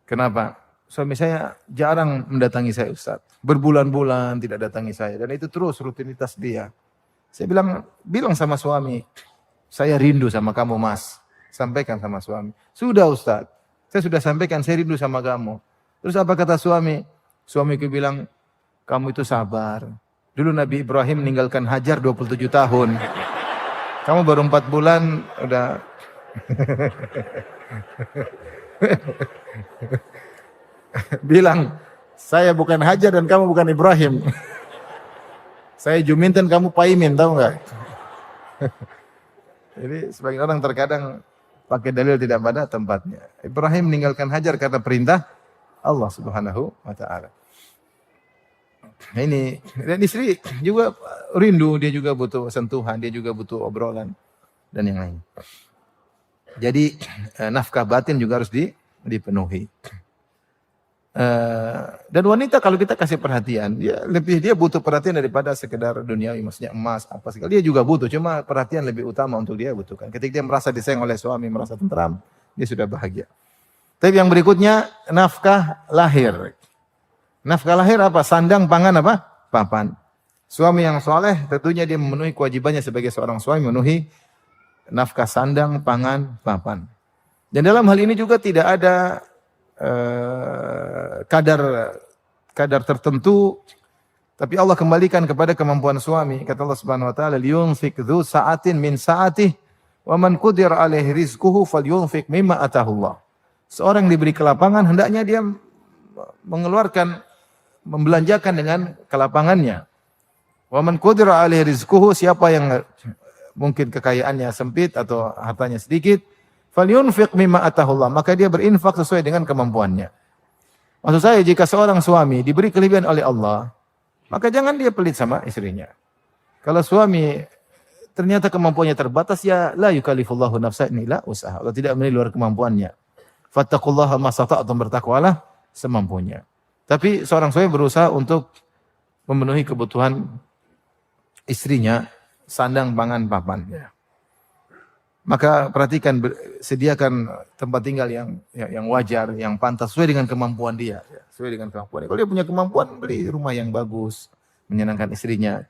Kenapa? Suami saya jarang mendatangi saya, Ustaz. Berbulan-bulan tidak datangi saya. Dan itu terus rutinitas dia. Saya bilang sama suami, "Saya rindu sama kamu, Mas." Sampaikan sama suami. "Sudah, Ustaz. Saya sudah sampaikan, saya rindu sama kamu." Terus apa kata suami? Suamiku bilang, "Kamu itu sabar. Dulu Nabi Ibrahim meninggalkan Hajar 27 tahun. Kamu baru 4 bulan udah." Bilang, "Saya bukan Hajar dan kamu bukan Ibrahim. Saya Juminten, kamu Paimin, tahu nggak?" Jadi sebagian orang terkadang pakai dalil tidak pada tempatnya. Ibrahim meninggalkan Hajar karena perintah Allah Subhanahu wa taala. Ini dan istri juga rindu, dia juga butuh sentuhan, dia juga butuh obrolan dan yang lain. Jadi nafkah batin juga harus dipenuhi. Dan wanita kalau kita kasih perhatian, dia butuh perhatian daripada sekedar duniawi, maksudnya emas apa segala. Dia juga butuh, cuma perhatian lebih utama untuk dia butuhkan. Ketika dia merasa disayang oleh suami, merasa tentram, dia sudah bahagia. Tapi yang berikutnya nafkah lahir. Nafkah lahir apa? Sandang, pangan apa? Papan. Suami yang soleh tentunya dia memenuhi kewajibannya sebagai seorang suami, memenuhi nafkah sandang, pangan, papan. Dan dalam hal ini juga tidak ada kadar tertentu, tapi Allah kembalikan kepada kemampuan suami. Kata Allah Subhanahu wa taala, "Liyunfik dzu sa'atin min sa'atihi wa man qudira 'alaihi rizquhu falyunfik mimma atahullah." Seorang diberi kelapangan hendaknya dia mengeluarkan membelanjakan dengan kelapangannya. Wa man qudira alaihi rizquhu, siapa yang mungkin kekayaannya sempit atau hartanya sedikit, falyunfiq mimma atahullah, maka dia berinfak sesuai dengan kemampuannya. Maksud saya, jika seorang suami diberi kelebihan oleh Allah, maka jangan dia pelit sama istrinya. Kalau suami ternyata kemampuannya terbatas, ya la yukallifullahu nafsan illa usaha. Allah tidak menilai luar kemampuannya. Fattaqullaha masata'tum, bertakwalah semampunya. Tapi seorang suami berusaha untuk memenuhi kebutuhan istrinya, sandang, pangan, papan. Maka perhatikan, sediakan tempat tinggal yang wajar, yang pantas sesuai dengan kemampuan dia. Sesuai dengan kemampuan. Kalau dia punya kemampuan, beli rumah yang bagus, menyenangkan istrinya.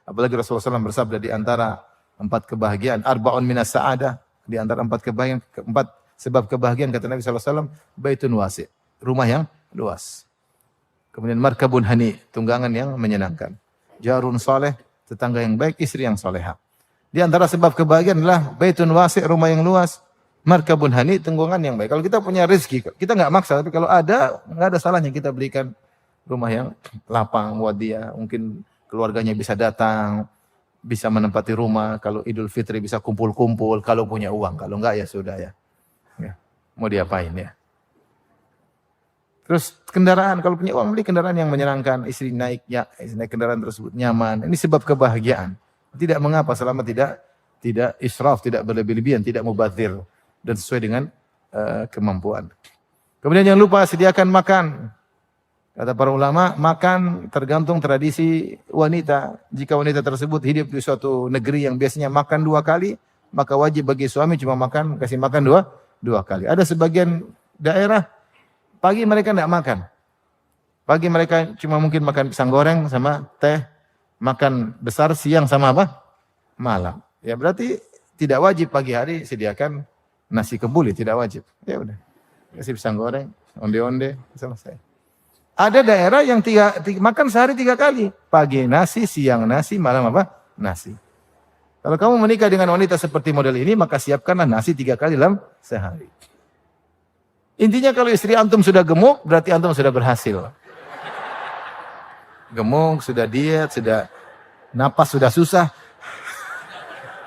Apalagi Rasulullah SAW bersabda, di antara 4 kebahagiaan, arba'un minas sa'adah, di antara 4 kebahagiaan, 4 sebab kebahagiaan kata Nabi SAW, baitun wasi', rumah yang luas. Kemudian markabun hani, tunggangan yang menyenangkan. Jarun saleh, tetangga yang baik, istri yang salehah. Di antara sebab kebahagiaan adalah baitun wasi', rumah yang luas, markabun hani, tunggangan yang baik. Kalau kita punya rezeki, kita enggak maksa, tapi kalau ada, enggak ada salahnya kita berikan rumah yang lapang buat dia. Mungkin keluarganya bisa datang, bisa menempati rumah. Kalau Idul Fitri bisa kumpul-kumpul, kalau punya uang. Kalau enggak ya sudah ya. Mau diapain ya. Terus kendaraan, kalau punya uang beli kendaraan yang menyenangkan, istri naik kendaraan tersebut nyaman. Ini sebab kebahagiaan. Tidak mengapa selama tidak israf, tidak berlebih-lebihan, tidak mubadzir dan sesuai dengan kemampuan. Kemudian jangan lupa sediakan makan. Kata para ulama, makan tergantung tradisi wanita. Jika wanita tersebut hidup di suatu negeri yang biasanya makan 2 kali, maka wajib bagi suami cuma kasih makan dua kali. Ada sebagian daerah pagi mereka tidak makan. Pagi mereka cuma mungkin makan pisang goreng sama teh, makan besar, siang sama apa? Malam. Ya berarti tidak wajib pagi hari sediakan nasi kebuli, tidak wajib. Ya udah. Kasih pisang goreng, onde-onde, selesai. Ada daerah yang makan sehari 3 kali. Pagi nasi, siang nasi, malam apa? Nasi. Kalau kamu menikah dengan wanita seperti model ini, maka siapkanlah nasi 3 kali dalam sehari. Intinya kalau istri antum sudah gemuk, berarti antum sudah berhasil. Gemuk, sudah diet, sudah napas sudah susah.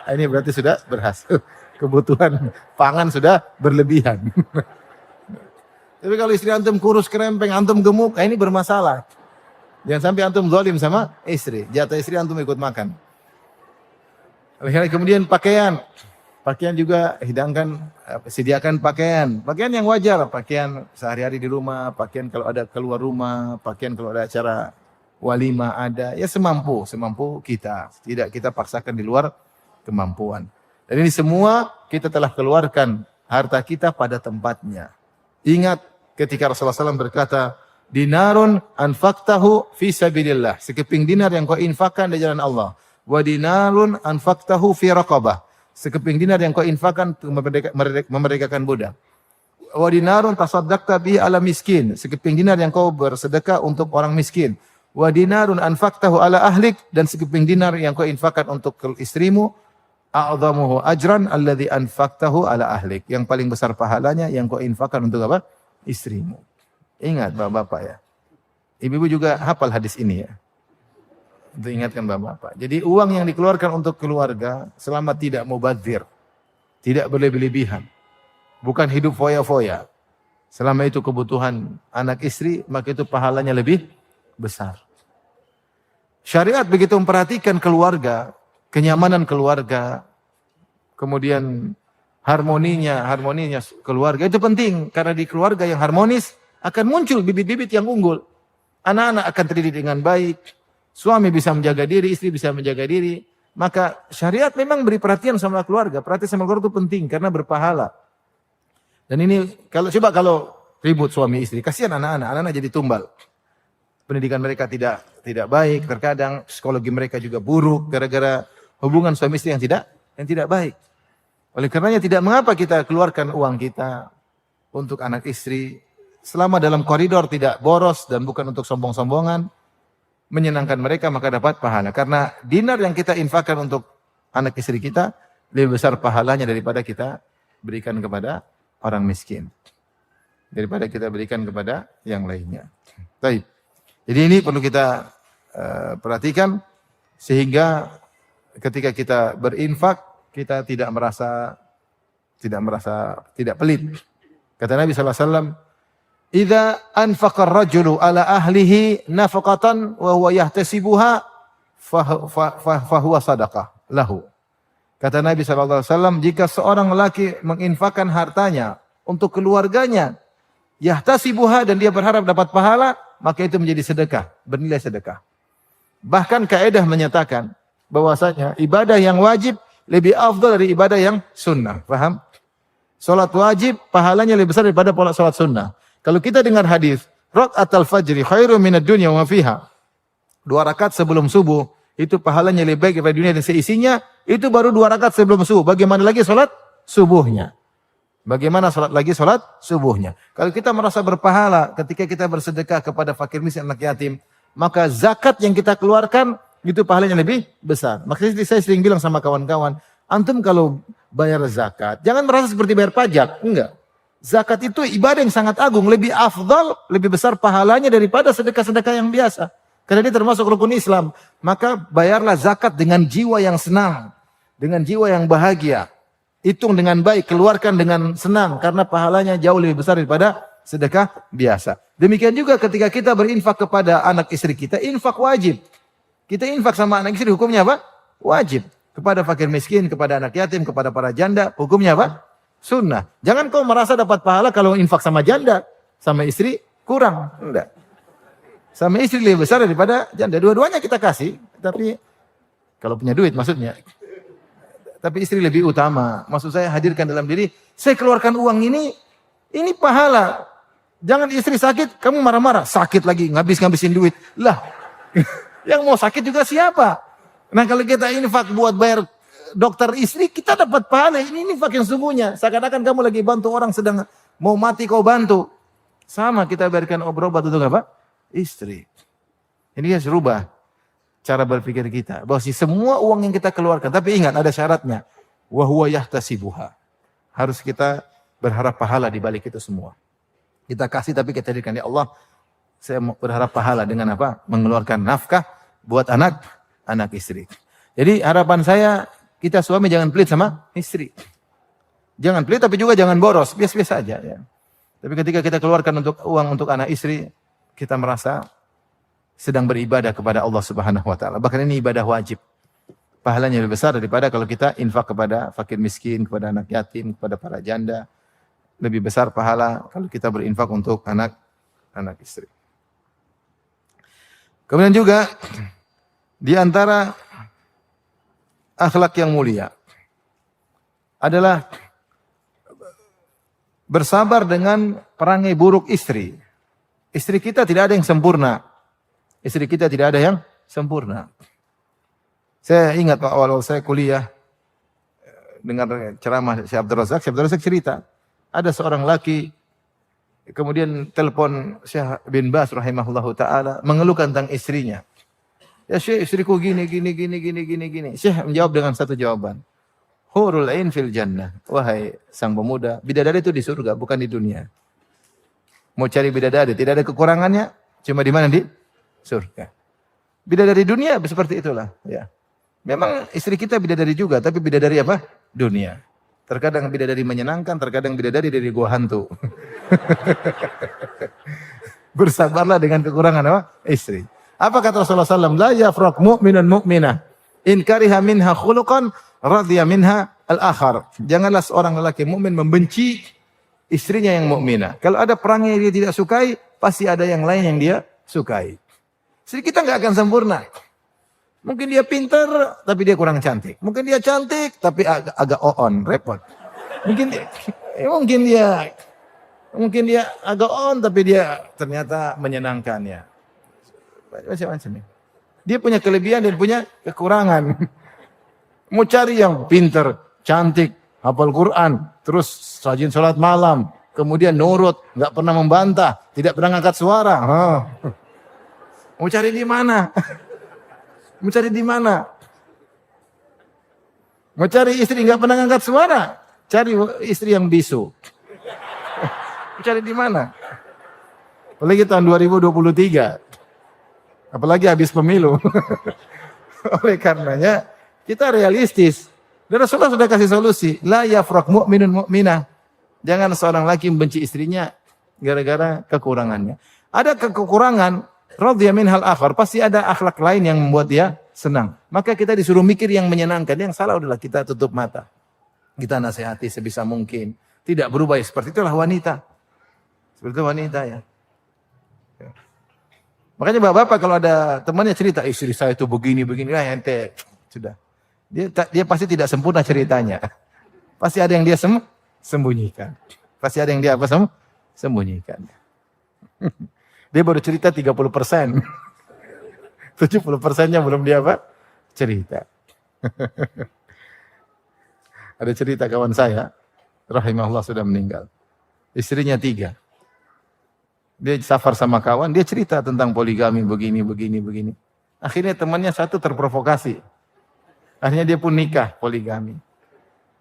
Ini berarti sudah berhasil. Kebutuhan pangan sudah berlebihan. Tapi kalau istri antum kurus kerempeng, antum gemuk, ini bermasalah. Jangan sampai antum zalim sama istri. Jatah istri antum ikut makan. Kemudian pakaian. Pakaian juga sediakan pakaian. Pakaian yang wajar, pakaian sehari-hari di rumah, pakaian kalau ada keluar rumah, pakaian kalau ada acara walimah ada. Ya semampu kita. Tidak kita paksakan di luar kemampuan. Dan ini semua kita telah keluarkan harta kita pada tempatnya. Ingat ketika Rasulullah SAW berkata, dinarun anfaqtahu fi sabilillah. Sekeping dinar yang kau infakkan di jalan Allah. Wa dinarun anfaqtahu fi raqabah. Sekeping dinar yang kau infakkan untuk memerdekakan budak. Wa dinarun tasaddaqta bihi ala miskin. Sekeping dinar yang kau bersedekah untuk orang miskin. Wa dinarun anfaqtahu ala ahlik, dan sekeping dinar yang kau infakkan untuk istrimu. A'dhamuhu ajran alladhi anfaqtahu ala ahlik. Yang paling besar pahalanya yang kau infakkan untuk apa? Istrimu. Ingat Bapak-bapak ya. Ibu-ibu juga hafal hadis ini ya. Untuk ingatkan Bapak-bapak. Jadi uang yang dikeluarkan untuk keluarga selama tidak mubadzir, tidak berlebih-lebihan, bukan hidup foya-foya. Selama itu kebutuhan anak istri, maka itu pahalanya lebih besar. Syariat begitu memperhatikan keluarga, kenyamanan keluarga, kemudian harmoninya keluarga itu penting, karena di keluarga yang harmonis akan muncul bibit-bibit yang unggul. Anak-anak akan terdidik dengan baik. Suami bisa menjaga diri, istri bisa menjaga diri. Maka syariat memang beri perhatian sama keluarga. Perhatian sama keluarga itu penting karena berpahala. Dan ini kalau ribut suami istri, kasihan anak-anak jadi tumbal. Pendidikan mereka tidak baik, terkadang psikologi mereka juga buruk gara-gara hubungan suami istri yang tidak baik. Oleh karenanya tidak mengapa kita keluarkan uang kita untuk anak istri selama dalam koridor tidak boros dan bukan untuk sombong-sombongan. Menyenangkan mereka maka dapat pahala. Karena dinar yang kita infakkan untuk anak istri kita lebih besar pahalanya daripada kita berikan kepada orang miskin. Daripada kita berikan kepada yang lainnya. Baik. Jadi ini perlu kita perhatikan sehingga ketika kita berinfak kita tidak merasa tidak pelit. Kata Nabi sallallahu alaihi wasallam, "Idza anfaqa ar-rajulu ala ahlihi nafaqatan wa huwa yahtasibuha fa huwa sadaqah lahu." Kata Nabi sallallahu alaihi wasallam, jika seorang lelaki menginfakkan hartanya untuk keluarganya, yahtasibuha, dan dia berharap dapat pahala, maka itu menjadi sedekah, bernilai sedekah. Bahkan kaidah menyatakan bahwasanya ibadah yang wajib lebih afdal dari ibadah yang sunnah. Paham? Salat wajib pahalanya lebih besar daripada salat sunnah. Kalau kita dengar hadis, rakaatul fajri khairum minad dunya wa ma fiha. 2 rakaat sebelum subuh itu pahalanya lebih baik daripada dunia dan seisinya. Itu baru 2 rakaat sebelum subuh. Bagaimana lagi salat subuhnya? Bagaimana salat subuhnya? Kalau kita merasa berpahala ketika kita bersedekah kepada fakir miskin anak yatim, maka zakat yang kita keluarkan itu pahalanya lebih besar. Makanya saya sering bilang sama kawan-kawan, antum kalau bayar zakat, jangan merasa seperti bayar pajak. Enggak. Zakat itu ibadah yang sangat agung, lebih afdal, lebih besar pahalanya daripada sedekah-sedekah yang biasa. Karena dia termasuk rukun Islam. Maka bayarlah zakat dengan jiwa yang senang, dengan jiwa yang bahagia. Hitung dengan baik, keluarkan dengan senang, karena pahalanya jauh lebih besar daripada sedekah biasa. Demikian juga ketika kita berinfak kepada anak istri kita, infak wajib. Kita infak sama anak istri, hukumnya apa? Wajib. Kepada fakir miskin, kepada anak yatim, kepada para janda, hukumnya apa? Sunnah. Jangan kau merasa dapat pahala kalau infak sama janda, sama istri kurang. Enggak. Sama istri lebih besar daripada janda. Dua-duanya kita kasih, tapi kalau punya duit maksudnya. Tapi istri lebih utama. Maksud saya hadirkan dalam diri, saya keluarkan uang ini pahala. Jangan istri sakit, kamu marah-marah. Sakit lagi, ngabis-ngabisin duit. Lah, yang mau sakit juga siapa? Nah kalau kita infak buat bayar dokter istri, kita dapat pahala. Ini infak yang sungguhnya. Seakan-akan kamu lagi bantu orang sedang mau mati, kau bantu. Sama kita berikan obat untuk apa? Istri. Ini harus rubah cara berpikir kita. Bahwa semua uang yang kita keluarkan, tapi ingat ada syaratnya. Wa huwa yahtasibuha. Harus kita berharap pahala di balik itu semua. Kita kasih tapi kita jadikan, ya Allah, saya berharap pahala dengan apa? Mengeluarkan nafkah buat anak istri. Jadi harapan saya, kita suami jangan pelit sama istri. Jangan pelit tapi juga jangan boros, biasa-biasa aja ya. Tapi ketika kita keluarkan uang untuk anak istri, kita merasa sedang beribadah kepada Allah Subhanahu wa taala. Bahkan ini ibadah wajib. Pahalanya lebih besar daripada kalau kita infak kepada fakir miskin, kepada anak yatim, kepada para janda. Lebih besar pahala kalau kita berinfak untuk anak istri. Kemudian juga di antara akhlak yang mulia adalah bersabar dengan perangai buruk istri. Istri kita tidak ada yang sempurna. Istri kita tidak ada yang sempurna. Saya ingat awal-awal saya kuliah dengar ceramah Syekh Abdul Razak cerita, ada seorang laki kemudian telepon Syekh bin Baz rahimahullahu taala mengeluhkan tentang istrinya. Ya Syekh, istriku gini. Syekh menjawab dengan satu jawaban. Hurul ain fil jannah. Wahai sang pemuda, bidadari itu di surga, bukan di dunia. Mau cari bidadari, tidak ada kekurangannya, cuma di mana? Di surga. Bidadari dunia seperti itulah, ya. Memang istri kita bidadari juga, tapi bidadari apa? Dunia. Terkadang bidadari menyenangkan, terkadang bidadari dari gua hantu. Bersabarlah dengan kekurangan apa? Istri. Apa kata Rasulullah SAW? La yafraq mu'minun mu'minah. In kariha minha khuluqan, radhiya minha al-akhar. Janganlah seorang lelaki mukmin membenci istrinya yang mukminah. Kalau ada perang yang dia tidak sukai, pasti ada yang lain yang dia sukai. Istri kita nggak akan sempurna. Mungkin dia pintar, tapi dia kurang cantik. Mungkin dia cantik, tapi agak on, repot. Mungkin dia agak on, tapi dia ternyata menyenangkan ya. Macam-macam. Dia punya kelebihan dan punya kekurangan. Mau cari yang pintar, cantik, hafal Quran, terus rajin sholat malam, kemudian nurut, nggak pernah membantah, tidak pernah ngangkat suara. Mau cari di mana? Mau cari di mana? Mau cari istri nggak pernah ngangkat suara, cari istri yang bisu. Mau cari di mana? Apalagi tahun 2023. Apalagi habis pemilu. Oleh karenanya kita realistis. Dan Rasulullah sudah kasih solusi. La yafraq mu'minun mu'minah. Jangan seorang laki membenci istrinya gara-gara kekurangannya. Ada kekurangan, radhiya minhal akhar, pasti ada akhlak lain yang membuat dia senang. Maka kita disuruh mikir yang menyenangkan. Yang salah adalah kita tutup mata. Kita nasihati sebisa mungkin. Tidak berubah, seperti itulah wanita. Seperti itu wanita ya. Makanya bapak-bapak kalau ada temannya cerita, istri saya itu begini-begini, ente sudah. Dia pasti tidak sempurna ceritanya. Pasti ada yang dia sembunyikan. Pasti ada yang dia apa sembunyikan. Dia baru cerita 30%. 70%-nya belum dia apa? Cerita. Ada cerita kawan saya, rahimahullah sudah meninggal. Istrinya 3. Dia safar sama kawan, dia cerita tentang poligami begini. Akhirnya temannya satu terprovokasi. Akhirnya dia pun nikah poligami.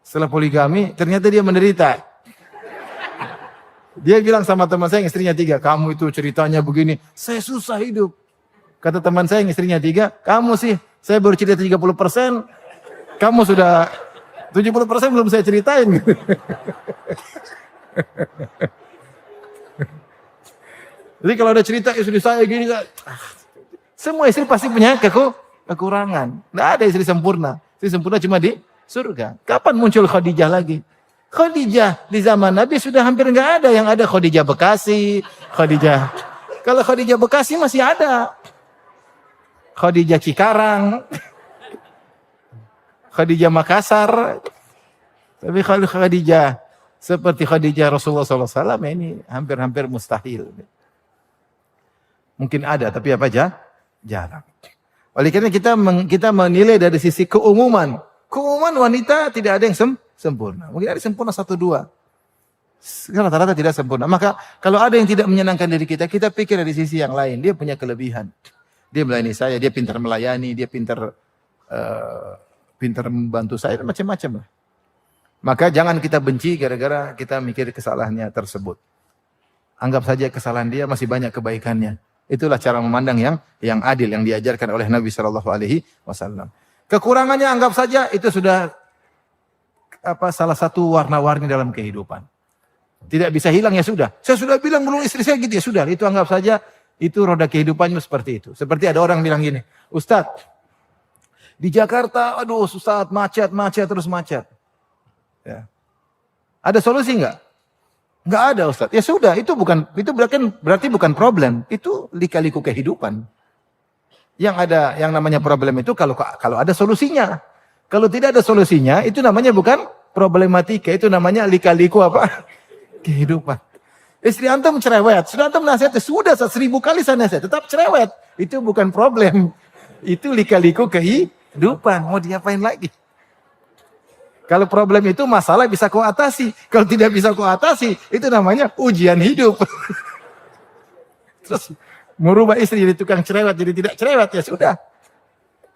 Setelah poligami, ternyata dia menderita. Dia bilang sama teman saya yang istrinya 3, kamu itu ceritanya begini, saya susah hidup. Kata teman saya yang istrinya 3, kamu sih, saya baru cerita 30%, kamu sudah 70% belum saya ceritain. Jadi kalau ada cerita istri saya gini, semua istri pasti punya kekurangan. Tidak ada istri sempurna. Istri sempurna cuma di surga. Kapan muncul Khadijah lagi? Khadijah di zaman Nabi sudah hampir nggak ada. Yang ada Khadijah Bekasi, Khadijah. Kalau Khadijah Bekasi masih ada. Khadijah Cikarang, Khadijah Makassar. Tapi kalau Khadijah seperti Khadijah Rasulullah SAW ini hampir-hampir mustahil. Mungkin ada, tapi apa aja? Jarang. Oleh karena kita menilai dari sisi keumuman. Keumuman wanita tidak ada yang sempurna. Mungkin ada sempurna 1-2. Rata-rata tidak sempurna. Maka kalau ada yang tidak menyenangkan diri kita pikir dari sisi yang lain. Dia punya kelebihan. Dia melayani saya, dia pintar melayani, dia pintar membantu saya, macam-macam lah. Maka jangan kita benci gara-gara kita mikir kesalahannya tersebut. Anggap saja kesalahan dia masih banyak kebaikannya. Itulah cara memandang yang adil yang diajarkan oleh Nabi Shallallahu Alaihi Wasallam. Kekurangannya anggap saja itu sudah salah satu warna-warni dalam kehidupan. Tidak bisa hilang ya sudah. Saya sudah bilang belum istri saya gitu ya sudah. Itu anggap saja itu roda kehidupannya seperti itu. Seperti ada orang bilang gini, Ustadz, di Jakarta, aduh Ustadz macet terus macet. Ya. Ada solusi enggak? Enggak ada Ustaz. Ya sudah, itu berarti bukan problem. Itu lika-liku kehidupan. Yang ada yang namanya problem itu kalau ada solusinya. Kalau tidak ada solusinya, itu namanya bukan problematika, itu namanya lika-liku apa? Kehidupan. Istri antum cerewet, sudah antum nasihat, sudah 1000 kali saya nasihat, tetap cerewet. Itu bukan problem. Itu lika-liku kehidupan. Mau diapain lagi? Kalau problem itu masalah bisa kau atasi. Kalau tidak bisa kau atasi, itu namanya ujian hidup. Terus merubah istri jadi tukang cerewet, jadi tidak cerewet, ya sudah.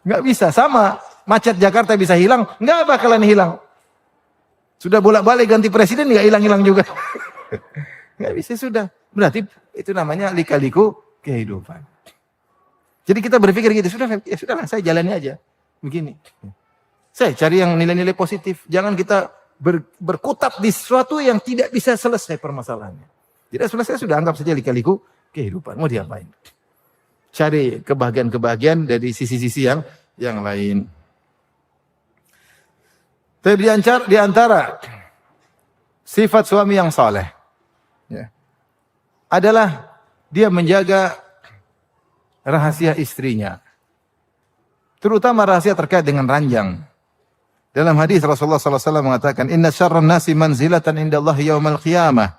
Nggak bisa, sama. Macet Jakarta bisa hilang, nggak bakalan hilang. Sudah bolak-balik ganti presiden, nggak hilang-hilang juga. Nggak bisa, sudah. Berarti itu namanya lika-liku kehidupan. Jadi kita berpikir gitu, ya sudahlah, saya jalani aja. Begini. Saya cari yang nilai-nilai positif. Jangan kita berkutat di sesuatu yang tidak bisa selesai permasalahannya. Tidak selesai, sudah anggap saja lika-liku kehidupan. Mau diapain? Cari kebahagiaan-kebahagiaan dari sisi-sisi yang lain. Tapi di antara sifat suami yang saleh ya, adalah dia menjaga rahasia istrinya. Terutama rahasia terkait dengan ranjang. Dalam hadis Rasulullah SAW mengatakan, Inna syarran nasi manzilatan indallahi yawmal qiyamah.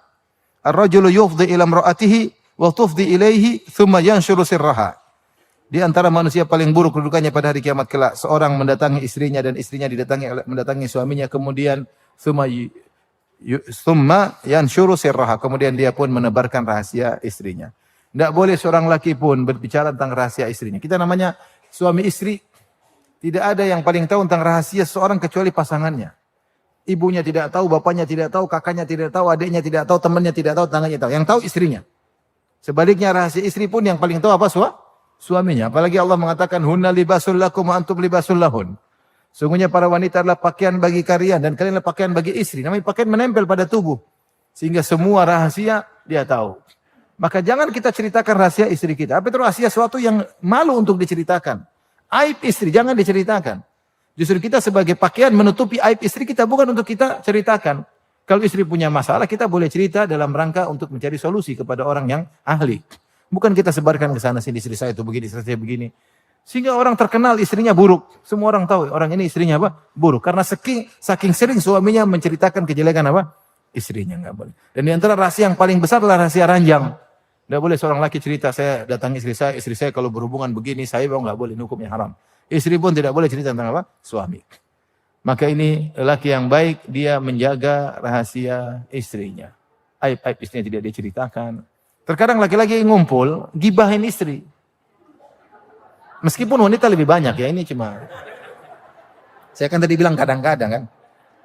Ar-rajulu yufdi ila imra'atihi wa tufdi ilaihi thumma yanshuru sirraha. Di antara manusia paling buruk kedudukannya pada hari kiamat kelak, seorang mendatangi istrinya dan istrinya mendatangi suaminya, kemudian thumma yanshuru sirraha, kemudian dia pun menebarkan rahasia istrinya. Tidak boleh seorang laki pun berbicara tentang rahasia istrinya. Kita namanya suami istri. Tidak ada yang paling tahu tentang rahasia seorang kecuali pasangannya. Ibunya tidak tahu, bapaknya tidak tahu, kakaknya tidak tahu, adiknya tidak tahu, temannya tidak tahu, tetangganya tahu. Yang tahu istrinya. Sebaliknya rahasia istri pun yang paling tahu apa? suaminya. Apalagi Allah mengatakan hunna libasul lakum wa antum libasul lahun. Sungguhnya para wanita adalah pakaian bagi kalian dan kalian adalah pakaian bagi istri. Namanya pakaian menempel pada tubuh. Sehingga semua rahasia dia tahu. Maka jangan kita ceritakan rahasia istri kita. Apa itu rahasia suatu yang malu untuk diceritakan. Aib istri jangan diceritakan. Justru kita sebagai pakaian menutupi aib istri kita bukan untuk kita ceritakan. Kalau istri punya masalah kita boleh cerita dalam rangka untuk mencari solusi kepada orang yang ahli. Bukan kita sebarkan ke sana sini istri saya itu begini, istri saya begini. Sehingga orang terkenal istrinya buruk. Semua orang tahu orang ini istrinya apa? Buruk. Karena saking sering suaminya menceritakan kejelekan apa? Istrinya nggak boleh. Dan di antara rahasia yang paling besar adalah rahasia ranjang. Nggak boleh seorang laki cerita saya datang istri saya kalau berhubungan begini saya nggak boleh, ini hukumnya haram. Istri pun tidak boleh cerita tentang apa? Suami. Maka ini laki yang baik dia menjaga rahasia istrinya. Aib-aib istrinya tidak diceritakan. Terkadang laki-laki ngumpul gibahin istri. Meskipun wanita lebih banyak ya, ini cuma saya kan tadi bilang kadang-kadang kan.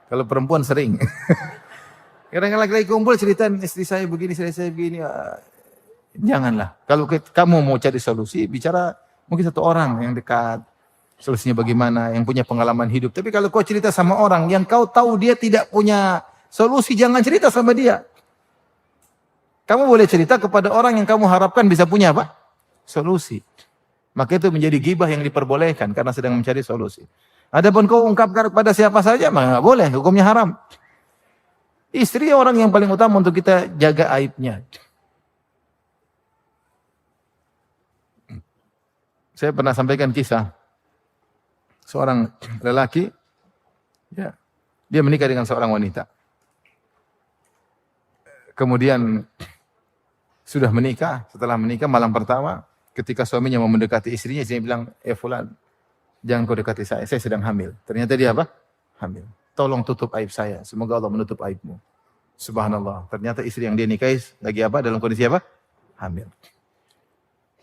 Kalau perempuan sering. Kadang-kadang laki-laki kumpul ceritain istri saya begini, istri saya begini. Janganlah. Kalau kamu mau cari solusi, bicara mungkin satu orang yang dekat. Solusinya bagaimana, yang punya pengalaman hidup. Tapi kalau kau cerita sama orang yang kau tahu dia tidak punya solusi, jangan cerita sama dia. Kamu boleh cerita kepada orang yang kamu harapkan bisa punya apa? Solusi. Maka itu menjadi ghibah yang diperbolehkan karena sedang mencari solusi. Adapun kau ungkapkan kepada siapa saja, maka nggak boleh, hukumnya haram. Istri orang yang paling utama untuk kita jaga aibnya. Saya pernah sampaikan kisah seorang lelaki, ya, dia menikah dengan seorang wanita. Kemudian sudah menikah, setelah menikah malam pertama, ketika suaminya mau mendekati istrinya, istrinya bilang, fulan, jangan kau dekati saya sedang hamil. Ternyata dia apa? Hamil. Tolong tutup aib saya, semoga Allah menutup aibmu. Subhanallah, ternyata istri yang dia nikahi lagi apa? Dalam kondisi apa? Hamil.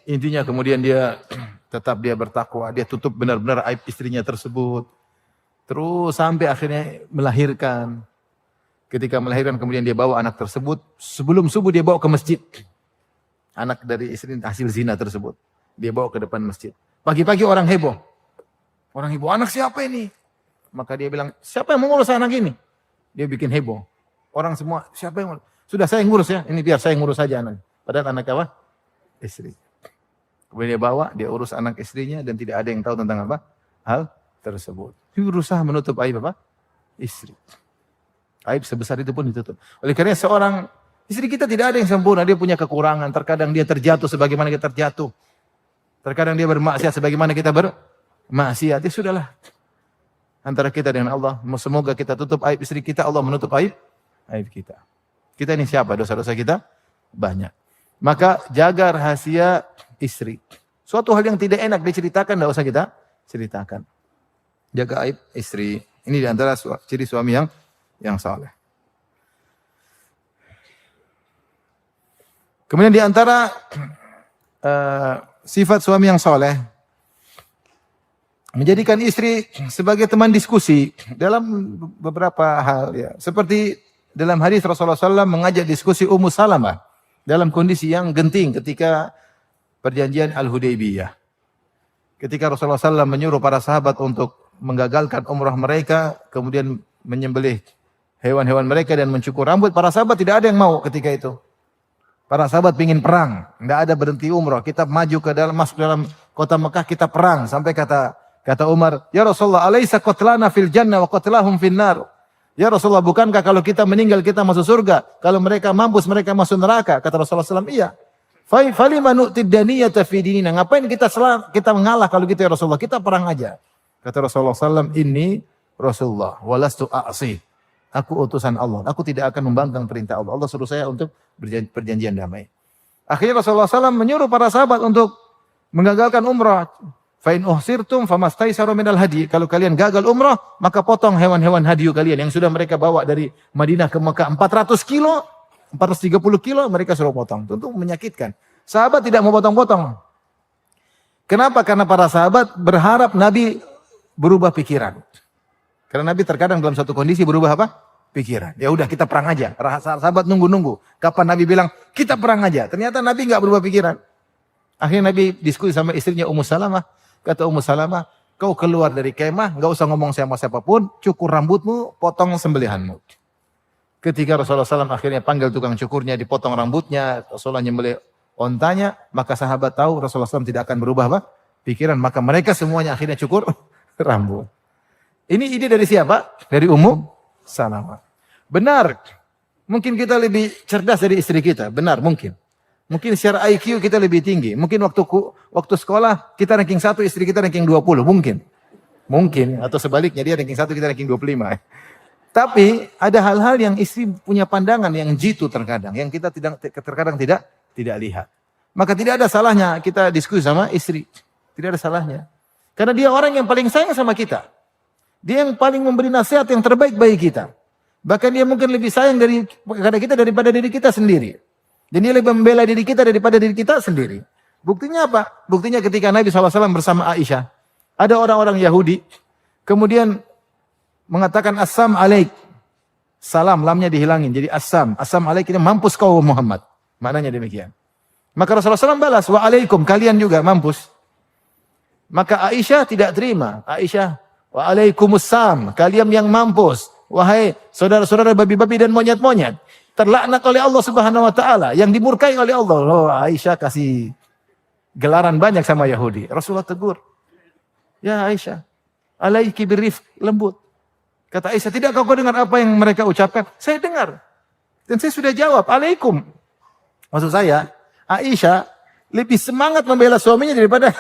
Intinya kemudian dia tetap dia bertakwa, dia tutup benar-benar aib istrinya tersebut. Terus sampai akhirnya melahirkan. Ketika melahirkan kemudian dia bawa anak tersebut, sebelum subuh dia bawa ke masjid. Anak dari istri hasil zina tersebut. Dia bawa ke depan masjid. Pagi-pagi orang heboh. Orang heboh, anak siapa ini? Maka dia bilang, siapa yang mengurus anak ini? Dia bikin heboh. Orang semua, siapa yang ngurus? Sudah saya ngurus ya, ini biar saya ngurus saja anak. Padahal anak apa? Istri. Kemudian dia bawa, dia urus anak istrinya dan tidak ada yang tahu tentang apa? Hal tersebut. Dia berusaha menutup aib apa? Istri. Aib sebesar itu pun ditutup. Oleh karena seorang istri kita tidak ada yang sempurna, dia punya kekurangan. Terkadang dia terjatuh sebagaimana kita terjatuh. Terkadang dia bermaksiat sebagaimana kita bermaksiat. Ya sudahlah. Antara kita dengan Allah, semoga kita tutup aib istri kita, Allah menutup aib kita. Kita ini siapa? Dosa-dosa kita banyak. Maka jaga rahasia istri. Suatu hal yang tidak enak diceritakan, tidak usah kita ceritakan. Jaga aib istri. Ini diantara ciri suami yang saleh. Kemudian diantara sifat suami yang saleh, menjadikan istri sebagai teman diskusi dalam beberapa hal. Ya. Seperti dalam hadis Rasulullah SAW mengajak diskusi Ummu Salamah dalam kondisi yang genting ketika perjanjian Al-Hudaybiyah. Ketika Rasulullah SAW menyuruh para sahabat untuk menggagalkan umrah mereka, kemudian menyembelih hewan-hewan mereka dan mencukur rambut, para sahabat tidak ada yang mau ketika itu. Para sahabat ingin perang, tidak ada berhenti umrah. Kita maju ke dalam, masuk dalam kota Mekah, kita perang. Sampai kata Umar, ya Rasulullah, alaysa qatlana fil jannah wa qatlahum fin nar. Ya Rasulullah, bukankah kalau kita meninggal kita masuk surga? Kalau mereka mampus mereka masuk neraka? Kata Rasulullah SAW, iya. Falima nu'tid daniyata fi dinina. Ngapain kita mengalah kalau gitu ya Rasulullah? Kita perang aja. Kata Rasulullah SAW, inni Rasulullah walastu a'si. Aku utusan Allah. Aku tidak akan membangkang perintah Allah. Allah suruh saya untuk perjanjian damai. Akhirnya Rasulullah SAW menyuruh para sahabat untuk menggagalkan umrah. Fa in uhsirtum famastaisaru minal hadi. Kalau kalian gagal umrah, maka potong hewan-hewan hadiu kalian yang sudah mereka bawa dari Madinah ke Mekah 400 kilo, 430 kilo mereka suruh potong. Tentu menyakitkan. Sahabat tidak mau potong-potong. Kenapa? Karena para sahabat berharap Nabi berubah pikiran. Karena Nabi terkadang dalam satu kondisi berubah apa? Pikiran. Ya udah kita perang aja. Sahabat nunggu-nunggu. Kapan Nabi bilang kita perang aja? Ternyata Nabi nggak berubah pikiran. Akhirnya Nabi diskusi sama istrinya Ummu Salamah. Kata Ummu Salamah, kau keluar dari kemah, enggak usah ngomong sama siapapun, cukur rambutmu, potong sembelihanmu. Ketika Rasulullah SAW akhirnya panggil tukang cukurnya, dipotong rambutnya, Rasulullah nyembelih ontanya, maka sahabat tahu Rasulullah SAW tidak akan berubah apa? Pikiran. Maka mereka semuanya akhirnya cukur rambut. Ini ide dari siapa? Dari Ummu Salamah. Benar. Mungkin kita lebih cerdas dari istri kita. Benar, mungkin. Mungkin secara IQ kita lebih tinggi. Mungkin waktu sekolah kita ranking 1, istri kita ranking 20. Mungkin. Mungkin. Atau sebaliknya, dia ranking 1, kita ranking 25. Tapi ada hal-hal yang istri punya pandangan yang jitu terkadang, yang kita terkadang tidak lihat. Maka tidak ada salahnya kita diskusi sama istri. Tidak ada salahnya. Karena dia orang yang paling sayang sama kita. Dia yang paling memberi nasihat yang terbaik bagi kita. Bahkan dia mungkin lebih sayang kepada kita daripada diri kita sendiri. Dan dia lebih membela diri kita daripada diri kita sendiri. Buktinya apa? Buktinya ketika Nabi SAW bersama Aisyah. Ada orang-orang Yahudi. Kemudian mengatakan assam alaik. Salam, lamnya dihilangin. Jadi assam alaik ini mampus kau Muhammad. Maknanya demikian. Maka Rasulullah SAW balas, wa alaikum, kalian juga mampus. Maka Aisyah tidak terima. Aisyah, wa alaikumussalam, kalian yang mampus. Wahai saudara-saudara babi-babi dan monyet-monyet. Terlaknat oleh Allah Subhanahu wa taala, yang dimurkai oleh Allah. Oh, Aisyah kasih gelaran banyak sama Yahudi. Rasulullah tegur. Ya Aisyah, alaiki birrifq, lembut. Kata Aisyah, tidak kau dengar apa yang mereka ucapkan? Saya dengar. Dan saya sudah jawab, alaikum. Maksud saya, Aisyah lebih semangat membela suaminya daripada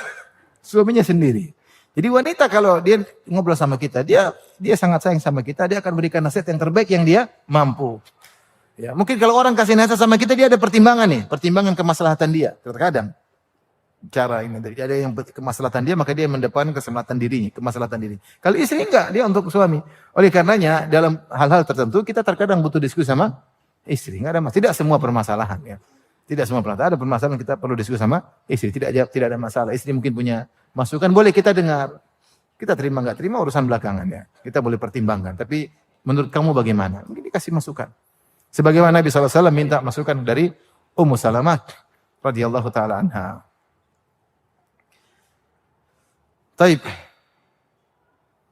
suaminya sendiri. Jadi wanita kalau dia ngobrol sama kita, dia sangat sayang sama kita, dia akan berikan nasihat yang terbaik yang dia mampu. Ya, mungkin kalau orang kasih nasihat sama kita, dia ada pertimbangan nih, pertimbangan kemaslahatan dia. Terkadang cara ini ada yang kemaslahatan dia, maka dia mendepankan kemaslahatan dirinya, kemaslahatan diri. Kalau istri enggak, dia untuk suami. Oleh karenanya dalam hal-hal tertentu kita terkadang butuh diskusi sama istri. Enggak ada masalah. Tidak semua permasalahan ya. Tidak semua permasalahan. Ada permasalahan kita perlu diskusi sama istri. Tidak ada masalah. Istri mungkin punya masukan, boleh kita dengar. Kita terima enggak terima urusan belakangan ya. Kita boleh pertimbangkan. Tapi menurut kamu bagaimana? Mungkin dikasih masukan. Sebagaimana Nabi SAW minta masukan dari Ummu Salamah radhiyallahu taala anha. Taib.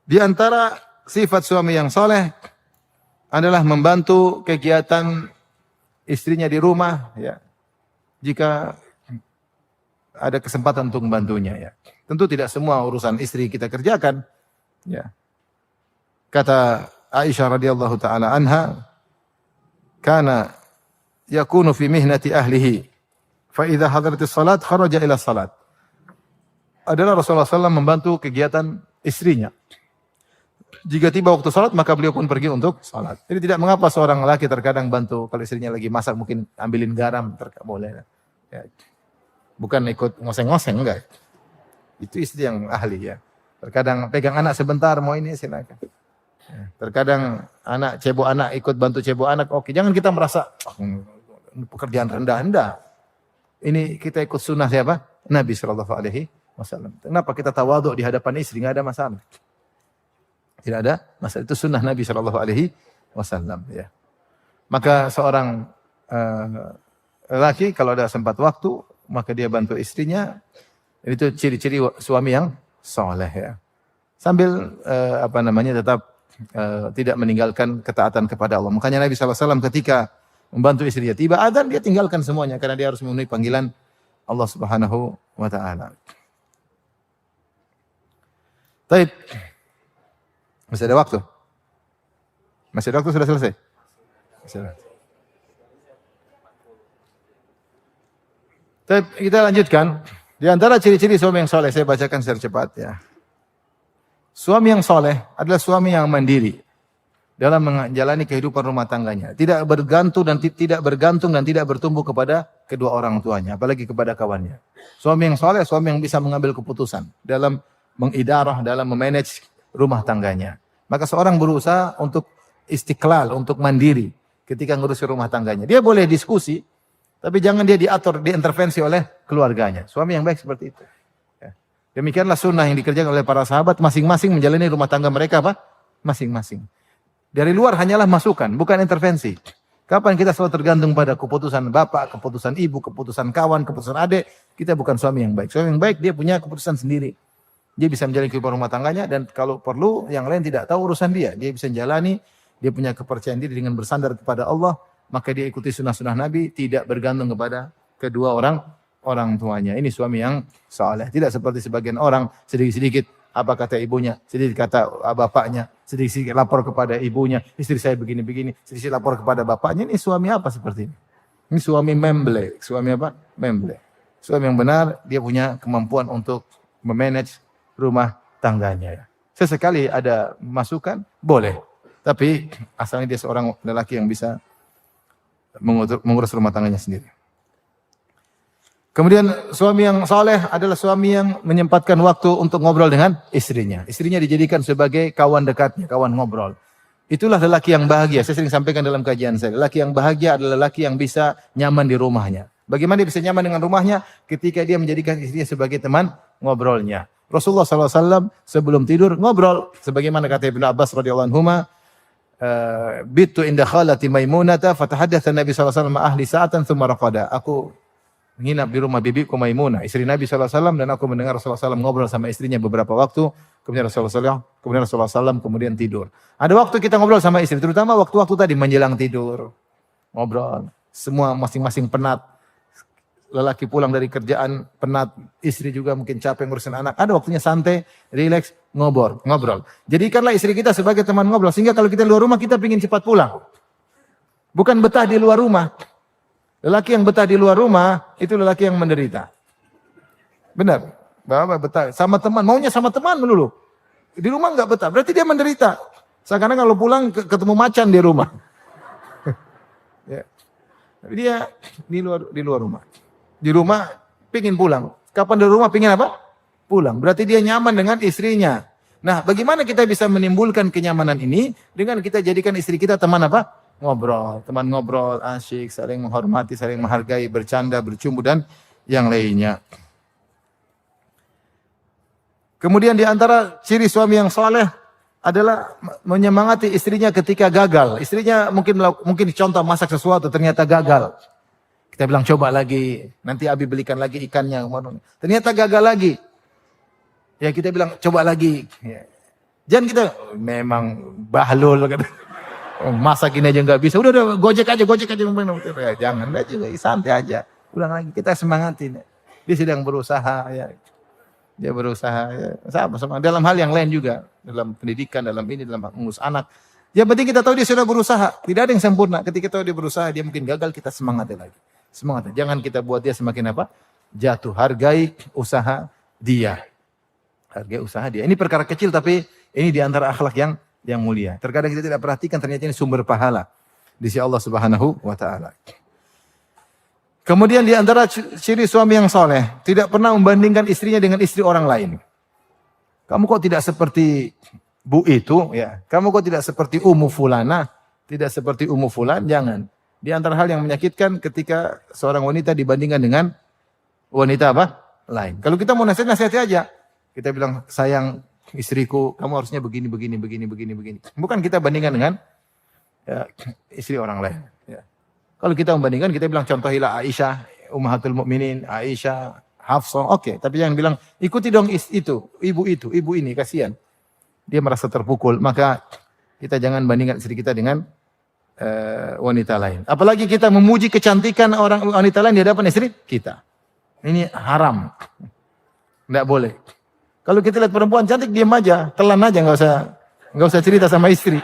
Di antara sifat suami yang soleh adalah membantu kegiatan istrinya di rumah, ya. Jika ada kesempatan untuk membantunya, ya. Tentu tidak semua urusan istri kita kerjakan, ya. Kata Aisyah radhiyallahu taala anha, kana yakunu fi mihnati ahlihi, fa idza hadaratis salat kharaja ila salat. Adalah Rasulullah SAW membantu kegiatan istrinya. Jika tiba waktu salat, maka beliau pun pergi untuk salat. Jadi tidak mengapa seorang laki terkadang bantu, kalau istrinya lagi masak mungkin ambilin garam, boleh. Ya. Bukan ikut ngoseng-ngoseng, enggak. Itu istri yang ahli ya. Terkadang pegang anak sebentar, mau ini silakan. Ya. Terkadang cebok anak ikut bantu cebok anak, oke. Jangan kita merasa pekerjaan rendah-rendah. Ini kita ikut sunnah siapa? Nabi SAW. Kenapa kita tawaduk di hadapan istri? Nggak ada masalah. Tidak ada masalah. Itu sunnah Nabi SAW. Ya. Maka seorang laki kalau ada sempat waktu, maka dia bantu istrinya. Itu ciri-ciri suami yang soleh ya. Sambil tetap tidak meninggalkan ketaatan kepada Allah. Makanya Nabi SAW ketika membantu istrinya, tiba adzan dia tinggalkan semuanya karena dia harus memenuhi panggilan Allah Subhanahu wa taala. Baik. Masih ada waktu? Masih ada waktu, sudah selesai? Masih ada. Baik, kita lanjutkan. Di antara ciri-ciri suami yang soleh, saya bacakan secara cepat ya. Suami yang soleh adalah suami yang mandiri dalam menjalani kehidupan rumah tangganya. Tidak bergantung dan tidak bertumbuh kepada kedua orang tuanya, apalagi kepada kawannya. Suami yang soleh, suami yang bisa mengambil keputusan dalam mengidarah, dalam memanage rumah tangganya. Maka seorang berusaha untuk istiqlal, untuk mandiri ketika ngurusi rumah tangganya. Dia boleh diskusi, tapi jangan dia diatur, diintervensi oleh keluarganya. Suami yang baik seperti itu. Ya. Demikianlah sunnah yang dikerjakan oleh para sahabat, masing-masing menjalani rumah tangga mereka apa? Masing-masing. Dari luar hanyalah masukan, bukan intervensi. Kapan kita selalu tergantung pada keputusan bapak, keputusan ibu, keputusan kawan, keputusan adik, kita bukan suami yang baik. Suami yang baik dia punya keputusan sendiri. Dia bisa menjalani kehidupan rumah tangganya dan kalau perlu yang lain tidak tahu urusan dia. Dia bisa jalani, dia punya kepercayaan diri dengan bersandar kepada Allah, maka dia ikuti sunnah-sunnah Nabi, tidak bergantung kepada kedua orang tuanya. Ini suami yang saleh. Tidak seperti sebagian orang sedikit-sedikit apa kata ibunya, sedikit kata bapaknya, sedikit lapor kepada ibunya, istri saya begini-begini, sedikit lapor kepada bapaknya. Ini suami apa seperti ini? Ini suami memble. Suami apa? Memble. Suami yang benar, dia punya kemampuan untuk memanage rumah tangganya. Sesekali ada masukan, boleh. Tapi asalnya dia seorang lelaki yang bisa mengurus rumah tangganya sendiri. Kemudian suami yang saleh adalah suami yang menyempatkan waktu untuk ngobrol dengan istrinya. Istrinya dijadikan sebagai kawan dekatnya, kawan ngobrol. Itulah lelaki yang bahagia. Saya sering sampaikan dalam kajian saya. Lelaki yang bahagia adalah lelaki yang bisa nyaman di rumahnya. Bagaimana dia bisa nyaman dengan rumahnya? Ketika dia menjadikan istrinya sebagai teman ngobrolnya. Rasulullah SAW sebelum tidur ngobrol. Sebagaimana kata Ibnu Abbas radhiyallahu anhuma, bitu inda khalati Maimunata fatahaddatsa Nabi SAW ma ahli sa'atan thumma raqada. Aku menginap di rumah bibiku Maimunah, istri Nabi SAW, dan aku mendengar Rasulullah SAW ngobrol sama istrinya beberapa waktu. Kemudian Rasulullah SAW kemudian tidur. Ada waktu kita ngobrol sama istri, terutama waktu-waktu tadi menjelang tidur. Ngobrol. Semua masing-masing penat. Lelaki pulang dari kerjaan penat, istri juga mungkin capek ngurusin anak. Ada waktunya santai, relax, ngobrol. Jadikanlah istri kita sebagai teman ngobrol, sehingga kalau kita di luar rumah kita ingin cepat pulang. Bukan betah di luar rumah. Lelaki yang betah di luar rumah, itu lelaki yang menderita. Benar. Bapak betah sama teman, maunya sama teman melulu. Di rumah enggak betah, berarti dia menderita. Sekarang kalau pulang ketemu macan di rumah. Ya. Tapi dia di luar rumah. Di rumah pingin pulang. Kapan di rumah pingin apa? Pulang. Berarti dia nyaman dengan istrinya. Nah, bagaimana kita bisa menimbulkan kenyamanan ini dengan kita jadikan istri kita teman apa? Ngobrol, teman ngobrol, asyik, saling menghormati, saling menghargai, bercanda, bercumbu dan yang lainnya. Kemudian di antara ciri suami yang saleh adalah menyemangati istrinya ketika gagal. Istrinya mungkin contoh masak sesuatu ternyata gagal. Kita bilang coba lagi, nanti Abi belikan lagi ikannya. Ternyata gagal lagi. Ya kita bilang coba lagi. Ya. Jangan kita memang bahlul kata. Masak ini aja nggak bisa, udah gojek aja. Ya, jangan, juga santai aja. Ulang lagi, kita semangatin. Dia sedang berusaha, ya. Dia berusaha, ya. Sama dalam hal yang lain juga, dalam pendidikan, dalam mengurus anak. Yang penting kita tahu dia sudah berusaha. Tidak ada yang sempurna. Ketika tahu dia berusaha, dia mungkin gagal, kita semangatin lagi. Semangat. Jangan kita buat dia semakin apa? Jatuh. Hargai usaha dia. Hargai usaha dia. Ini perkara kecil, tapi ini di antara akhlak yang mulia. Terkadang kita tidak perhatikan ternyata ini sumber pahala di sisi Allah Subhanahu wa taala. Kemudian di antara ciri suami yang soleh, tidak pernah membandingkan istrinya dengan istri orang lain. Kamu kok tidak seperti Bu itu, ya. Kamu kok tidak seperti Ummu Fulana, tidak seperti Ummu Fulan, jangan. Di antara hal yang menyakitkan ketika seorang wanita dibandingkan dengan wanita apa? Lain. Kalau kita mau nasihati aja. Kita bilang, sayang, istriku, kamu harusnya begini. Bukan kita bandingkan dengan ya, istri orang lain. Ya. Kalau kita membandingkan, kita bilang contohilah Aisyah, Ummahatul Mukminin, Aisyah, Hafsah, oke. Tapi yang bilang, ikuti dong ibu ini, kasihan. Dia merasa terpukul, maka kita jangan bandingkan istri kita dengan wanita lain. Apalagi kita memuji kecantikan orang wanita lain di hadapan istri kita. Ini haram. Tidak boleh. Kalau kita lihat perempuan cantik, diam aja, telan aja, nggak usah cerita sama istri.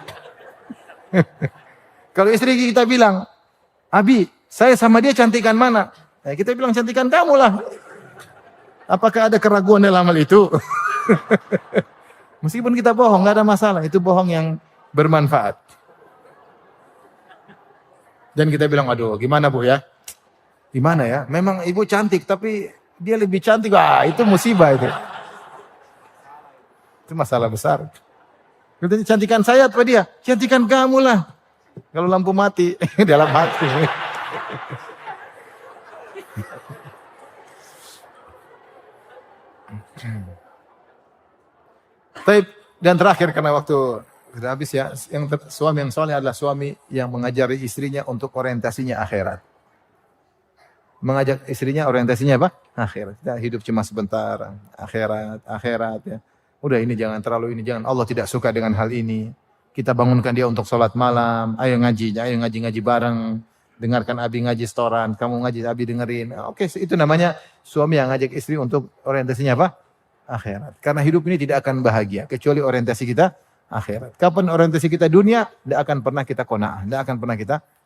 Kalau istri kita bilang, Abi, saya sama dia cantikan mana? Nah, kita bilang cantikan kamu lah. Apakah ada keraguan dalam hal itu? Meskipun kita bohong, nggak ada masalah. Itu bohong yang bermanfaat. Dan kita bilang, aduh, gimana Bu ya? Gimana ya? Memang ibu cantik, tapi dia lebih cantik. Wah, itu musibah itu. Itu masalah besar. Kita cantikan saya apa dia? Cantikan kamu lah. Kalau lampu mati dalam hati. Tapi dan terakhir karena waktu Sudah habis ya. Suami yang soleh adalah suami yang mengajari istrinya untuk orientasinya akhirat. Mengajak istrinya orientasinya apa? Akhirat. Kita hidup cuma sebentar. Akhirat ya. Udah ini jangan terlalu ini jangan. Allah tidak suka dengan hal ini. Kita bangunkan dia untuk sholat malam. Ayo ngaji bareng. Dengarkan Abi ngaji setoran. Kamu ngaji Abi dengerin. Oke, itu namanya suami yang ngajak istri untuk orientasinya apa? Akhirat. Karena hidup ini tidak akan bahagia kecuali orientasi kita akhirat. Kapan orientasi kita dunia, tidak akan pernah kita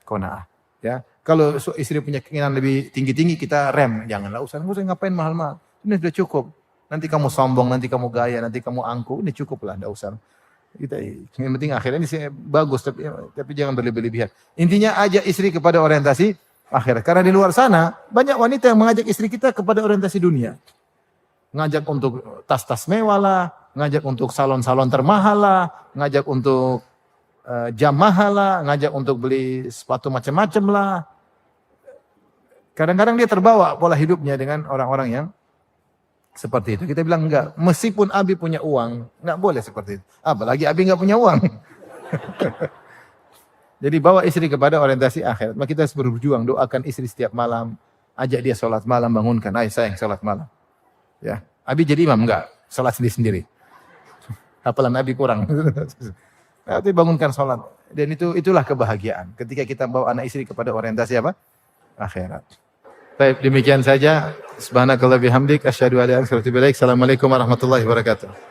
qanaah. Ya, kalau istri punya keinginan lebih tinggi-tinggi kita rem, janganlah usah ngapain mahal-mahal. Ini sudah cukup. Nanti kamu sombong, nanti kamu gaya, nanti kamu angku, ini cukuplah, tidak usah. Kita yang penting akhirnya ini bagus tapi jangan berlebihan. Intinya ajak istri kepada orientasi akhirat. Karena di luar sana banyak wanita yang mengajak istri kita kepada orientasi dunia. Ngajak untuk tas-tas mewah lah, ngajak untuk salon-salon termahal lah, ngajak untuk jam mahal lah, ngajak untuk beli sepatu macam-macam lah. Kadang-kadang dia terbawa pola hidupnya dengan orang-orang yang seperti itu. Kita bilang enggak, meskipun Abi punya uang, enggak boleh seperti itu. Apalagi Abi enggak punya uang. Jadi bawa istri kepada orientasi akhirat. Maka kita harus berjuang, doakan istri setiap malam, ajak dia sholat malam, bangunkan, ayo sayang sholat malam. Ya, Abi jadi imam enggak, sholat sendiri-sendiri. Hafalan Abi kurang. Nanti bangunkan sholat. Dan itulah kebahagiaan. Ketika kita bawa anak istri kepada orientasi apa? Akhirat. Baik, demikian saja. Subhanakallah bihamdik. Asyhadu an la ilaha illa anta astaghfiruka wa atubu ilaik. Assalamualaikum warahmatullahi wabarakatuh.